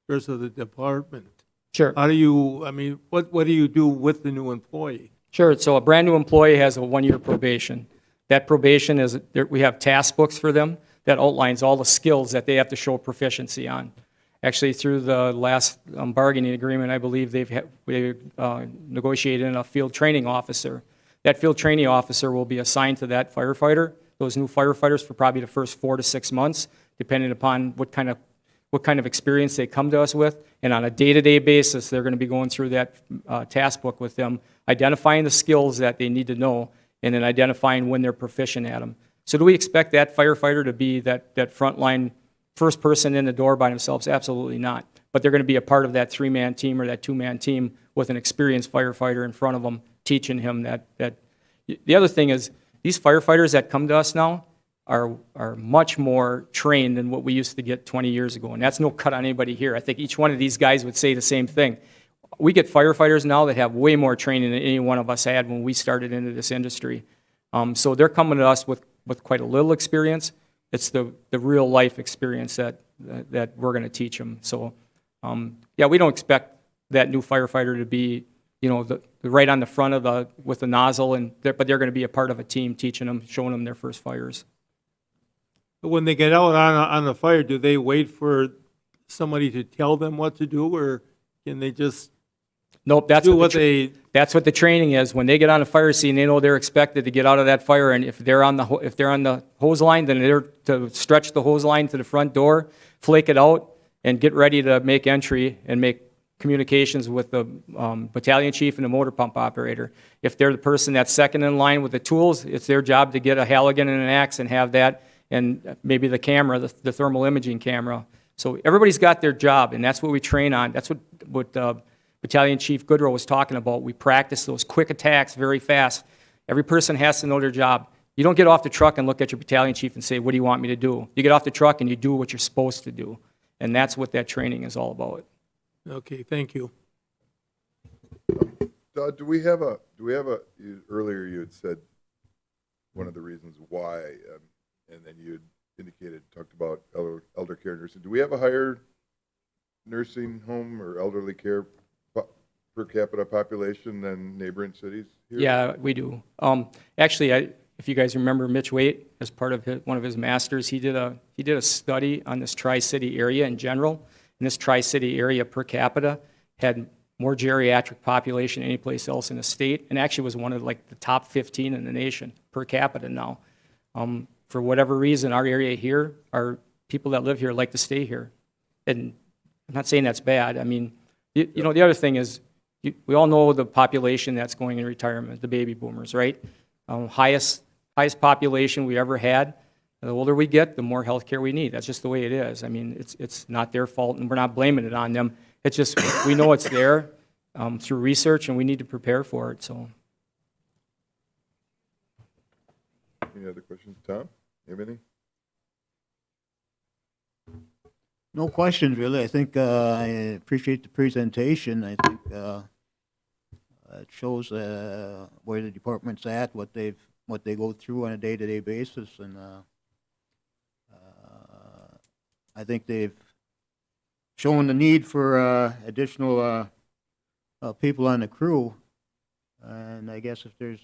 rest of the department. Sure. How do you, what do you do with the new employee? Sure. So a brand new employee has a 1-year probation. That probation is, we have task books for them that outlines all the skills that they have to show proficiency on. Actually, through the last bargaining agreement, I believe we negotiated in a field training officer. That field training officer will be assigned to that firefighter, those new firefighters, for probably the first 4 to 6 months, depending upon what kind of experience they come to us with. And on a day-to-day basis, they're going to be going through that task book with them, identifying the skills that they need to know, and then identifying when they're proficient at them. So do we expect that firefighter to be that frontline first person in the door by themselves? Absolutely not. But they're going to be a part of that 3-man team or that 2-man team with an experienced firefighter in front of them, teaching him that. The other thing is, these firefighters that come to us now are much more trained than what we used to get 20 years ago. And that's no cut on anybody here. I think each one of these guys would say the same thing. We get firefighters now that have way more training than any one of us had when we started into this industry. So they're coming to us with quite a little experience. It's the real life experience that we're going to teach them. So, yeah, we don't expect that new firefighter to be, the right on the front with the nozzle, but they're going to be a part of a team teaching them, showing them their first fires. When they get out on the fire, do they wait for somebody to tell them what to do, or can they just Nope, do what they? That's what the training is. When they get on a fire scene, they know they're expected to get out of that fire, and if they're on the hose line, then they're to stretch the hose line to the front door, flake it out, and get ready to make entry and make communications with the battalion chief and the motor pump operator. If they're the person that's second in line with the tools, it's their job to get a Halligan and an axe and have that and maybe the camera, the thermal imaging camera. So everybody's got their job, and that's what we train on. That's what Battalion Chief Goodrow was talking about. We practice those quick attacks very fast. Every person has to know their job. You don't get off the truck and look at your battalion chief and say, what do you want me to do? You get off the truck and you do what you're supposed to do. And that's what that training is all about. Okay, thank you. Do we have a, earlier you had said one of the reasons why, and then you had talked about elder care nursing. Do we have a higher nursing home or elderly care per capita population than neighboring cities here? Yeah, we do. Actually, if you guys remember Mitch Waite, as part of one of his masters, he did a study on this Tri-City area in general. And this Tri-City area per capita had more geriatric population than any place else in the state, and actually was one of like the top 15 in the nation per capita now. For whatever reason, our area here, our people that live here like to stay here. And I'm not saying that's bad. I mean, you know, the other thing is, we all know the population that's going in retirement, the baby boomers, right? Highest population we ever had. The older we get, the more health care we need. That's just the way it is. I mean, it's not their fault, and we're not blaming it on them. It's just, we know it's there through research, and we need to prepare for it, so. Any other questions? Tom, you have any? No questions, really. I think I appreciate the presentation. I think it shows where the department's at, what they go through on a day-to-day basis, and I think they've shown the need for additional people on the crew. And I guess if there's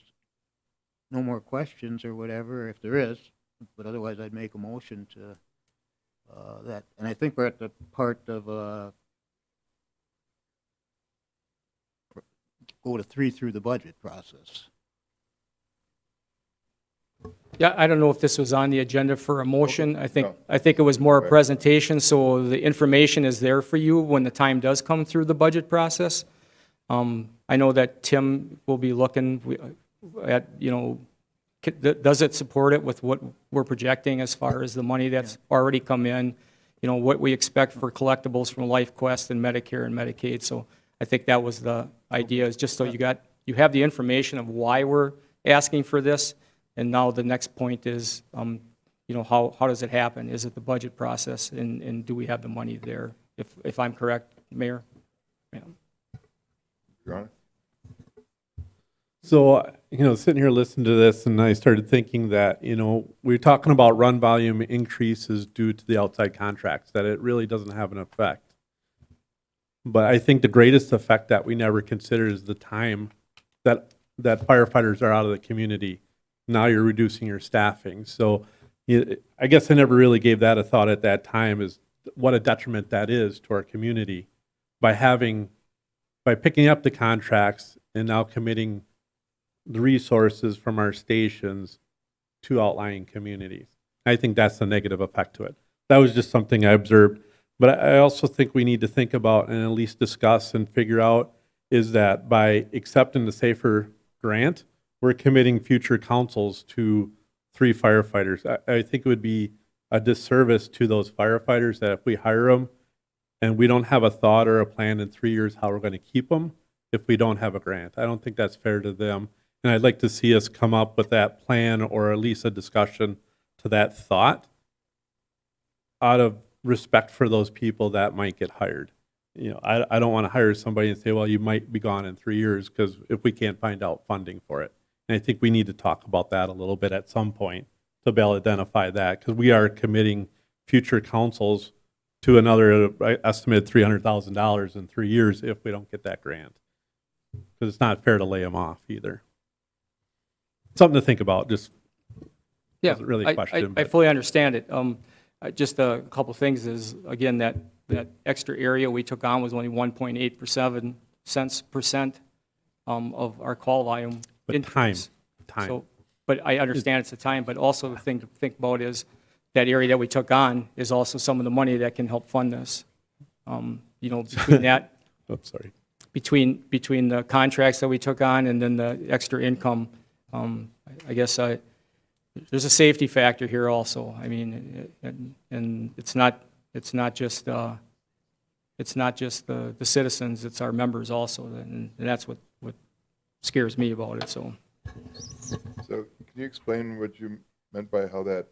no more questions or whatever, if there is, but otherwise I'd make a motion to that. And I think we're at the part of go to 3 through the budget process. Yeah, I don't know if this was on the agenda for a motion. No. I think it was more a Right. presentation, so the information is there for you when the time does come through the budget process. I know that Tim will be looking at, you know, does it support it with what we're projecting as far as the money that's already come in, you know, what we expect for collectibles from LifeQuest and Medicare and Medicaid. So I think that was the idea, is just so you have the information of why we're asking for this. And now the next point is, you know, how does it happen? Is it the budget process, and do we have the money there? If I'm correct, Mayor? Yeah. Your Honor? So, you know, sitting here listening to this, and I started thinking that, you know, we're talking about run volume increases due to the outside contracts, that it really doesn't have an effect. But I think the greatest effect that we never considered is the time that firefighters are out of the community. Now you're reducing your staffing. So I guess I never really gave that a thought at that time, is what a detriment that is to our community by picking up the contracts and now committing the resources from our stations to outlying communities. I think that's the negative effect to it. That was just something I observed. But I also think we need to think about and at least discuss and figure out is that by accepting the SAFER grant, we're committing future councils to 3 firefighters. I think it would be a disservice to those firefighters that if we hire them and we don't have a thought or a plan in 3 years how we're going to keep them if we don't have a grant. I don't think that's fair to them. And I'd like to see us come up with that plan or at least a discussion to that thought out of respect for those people that might get hired. You know, I don't want to hire somebody and say, well, you might be gone in 3 years because if we can't find out funding for it. And I think we need to talk about that a little bit at some point to be able to identify that, because we are committing future councils to another estimated $300,000 in 3 years if we don't get that grant. Because it's not fair to lay them off either. Something to think about, just Yeah, wasn't really a question. I fully understand it. Just a couple things is, again, that extra area we took on was only 1.8% of our call volume. But increase. time. So, but I understand it's the time, but also the thing to think about is that area that we took on is also some of the money that can help fund this. You know, between that, Oops, sorry. between the contracts that we took on and then the extra income, I guess you there's a safety factor here also. I mean, and it's not just the citizens, it's our members also, and that's what scares me about it, so. So can you explain what you meant by how that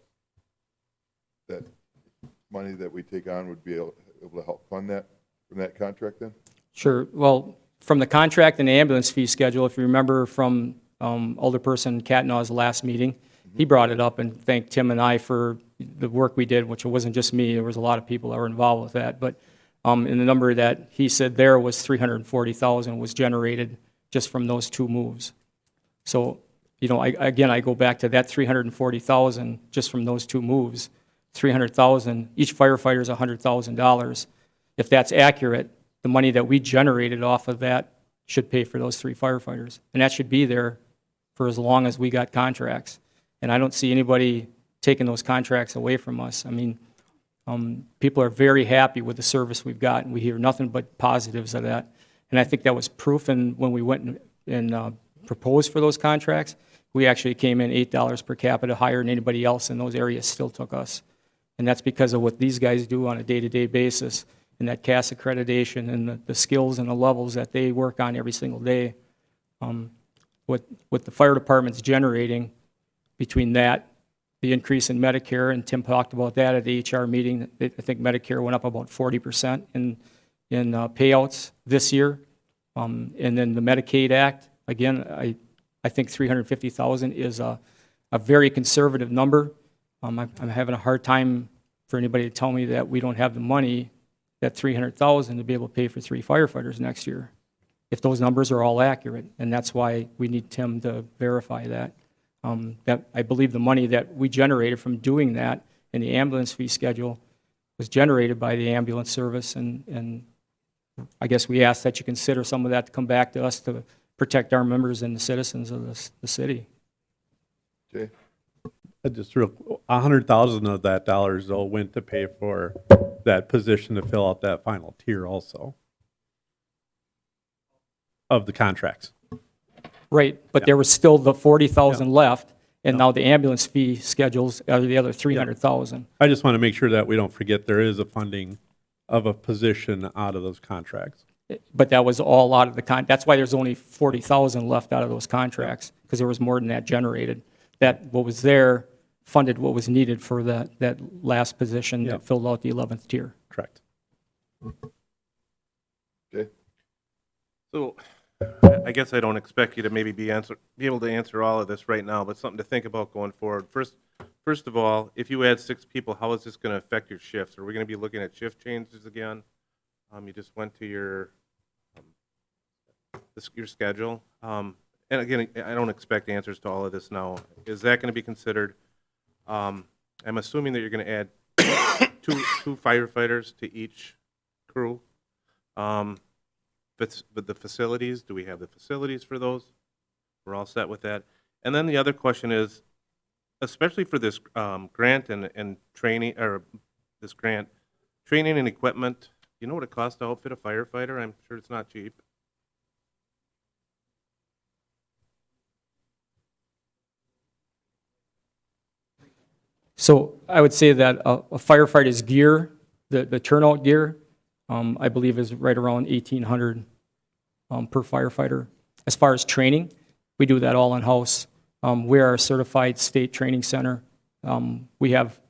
money that we take on would be able to help fund that from that contract then? Sure. Well, from the contract and the ambulance fee schedule, if you remember from Alderperson Catnaw's last meeting, he brought it up and thanked Tim and I for the work we did, which it wasn't just me. There was a lot of people that were involved with that. But in the number that he said there was $340,000 was generated just from those two moves. So, you know, I go back to that $340,000 just from those two moves. $300,000, each firefighter is $100,000. If that's accurate, the money that we generated off of that should pay for those 3 firefighters. And that should be there for as long as we got contracts. And I don't see anybody taking those contracts away from us. I mean, people are very happy with the service we've got, and we hear nothing but positives of that. And I think that was proof when we went and proposed for those contracts. We actually came in $8 per capita higher than anybody else in those areas still took us. And that's because of what these guys do on a day-to-day basis, and that CAS accreditation and the skills and the levels that they work on every single day. What the fire department's generating between that, the increase in Medicare, and Tim talked about that at the HR meeting. I think Medicare went up about 40% in payouts this year. And then the Medicaid Act, again, I think $350,000 is a very conservative number. I'm having a hard time for anybody to tell me that we don't have the money, that $300,000, to be able to pay for 3 firefighters next year, if those numbers are all accurate. And that's why we need Tim to verify that. That I believe the money that we generated from doing that in the ambulance fee schedule was generated by the ambulance service, and I guess we ask that you consider some of that to come back to us to protect our members and the citizens of the city. Jay? Just real, 100,000 of that dollars though went to pay for that position to fill out that final tier also of the contracts. Right, but there was still the 40,000 left, and now the ambulance fee schedules are the other 300,000. I just want to make sure that we don't forget there is a funding of a position out of those contracts. But that was all out of the that's why there's only 40,000 left out of those contracts, because there was more than that generated. That what was there funded what was needed for that last position that filled out the 11th tier. Correct. Jay? So I guess I don't expect you to maybe be able to answer all of this right now, but something to think about going forward. First of all, if you add 6 people, how is this going to affect your shifts? Are we going to be looking at shift changes again? You just went to your schedule. And again, I don't expect answers to all of this now. Is that going to be considered? I'm assuming that you're going to add two firefighters to each crew. But the facilities, do we have the facilities for those? We're all set with that. And then the other question is, especially for this grant and training, or this grant, training and equipment, you know what it costs to outfit a firefighter? I'm sure it's not cheap. So I would say that a firefighter's gear, the turnout gear, I believe is right around $1,800 per firefighter. As far as training, we do that all in-house. We are a certified state training center. We have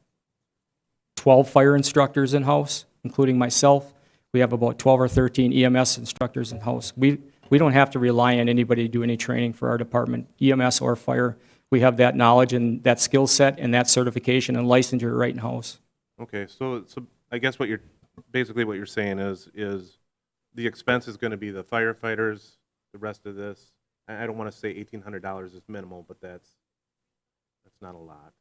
12 fire instructors in-house, including myself. We have about 12 or 13 EMS instructors in-house. We don't have to rely on anybody to do any training for our department, EMS or fire. We have that knowledge and that skill set and that certification and licensure right in-house. Okay, so I guess what you're saying is the expense is going to be the firefighters, the rest of this. I don't want to say $1,800 is minimal, but that's not a lot.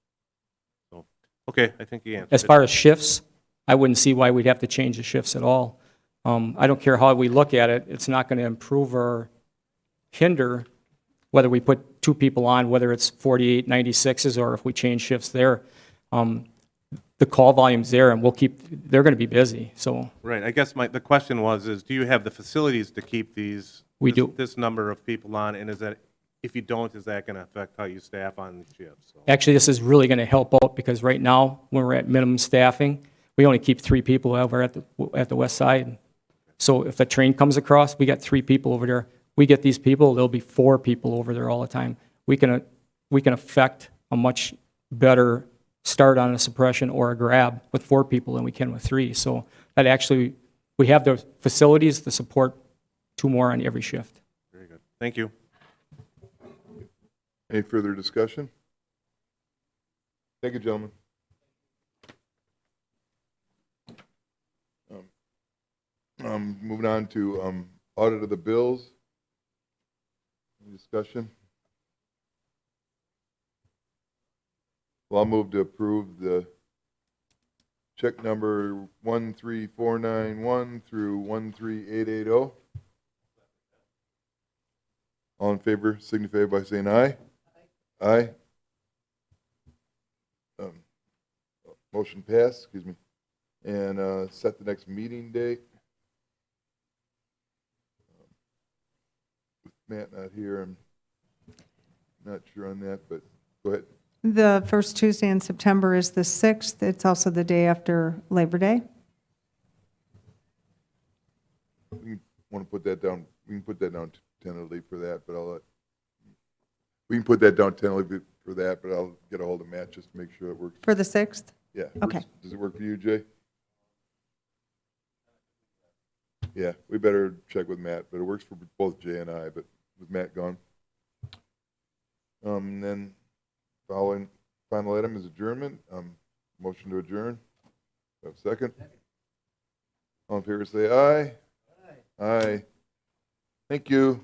So, okay, I think you answered it. As far as shifts, I wouldn't see why we'd have to change the shifts at all. I don't care how we look at it, it's not going to improve or hinder whether we put 2 people on, whether it's 48, 96s, or if we change shifts there. The call volume's there, and they're going to be busy, so. Right, I guess the question was, do you have the facilities to keep this number of people on, and is that if you don't, is that going to affect how you staff on the shifts? So, Actually, this is really going to help out because right now, when we're at minimum staffing, we only keep 3 people over at the west side. So if the train comes across, we got 3 people over there. We get these people, there'll be 4 people over there all the time. We can affect a much better start on a suppression or a grab with 4 people than we can with 3. So that actually, we have the facilities to support 2 more on every shift. very good. Thank you. Any further discussion? Thank you, gentlemen. Moving on to audit of the bills. Any discussion? Well, I'll move to approve the check number 13491 through 13880. All in favor signify by saying aye. Aye. Motion passed, excuse me. And set the next meeting date. With Matt not here, I'm not sure on that, but go ahead. The first Tuesday in September is the 6th. It's also the day after Labor Day. We want to put that down, we can put that down tentatively for that, but we can put that down tentatively for that, but I'll get a hold of Matt just to make sure it works. For the 6th? Yeah. Okay. Does it work for you, Jay? Yeah, we better check with Matt, but it works for both Jay and I, but with Matt gone. Then final item is adjournment. Motion to adjourn. Have a second? All in favor say aye. Aye. Thank you.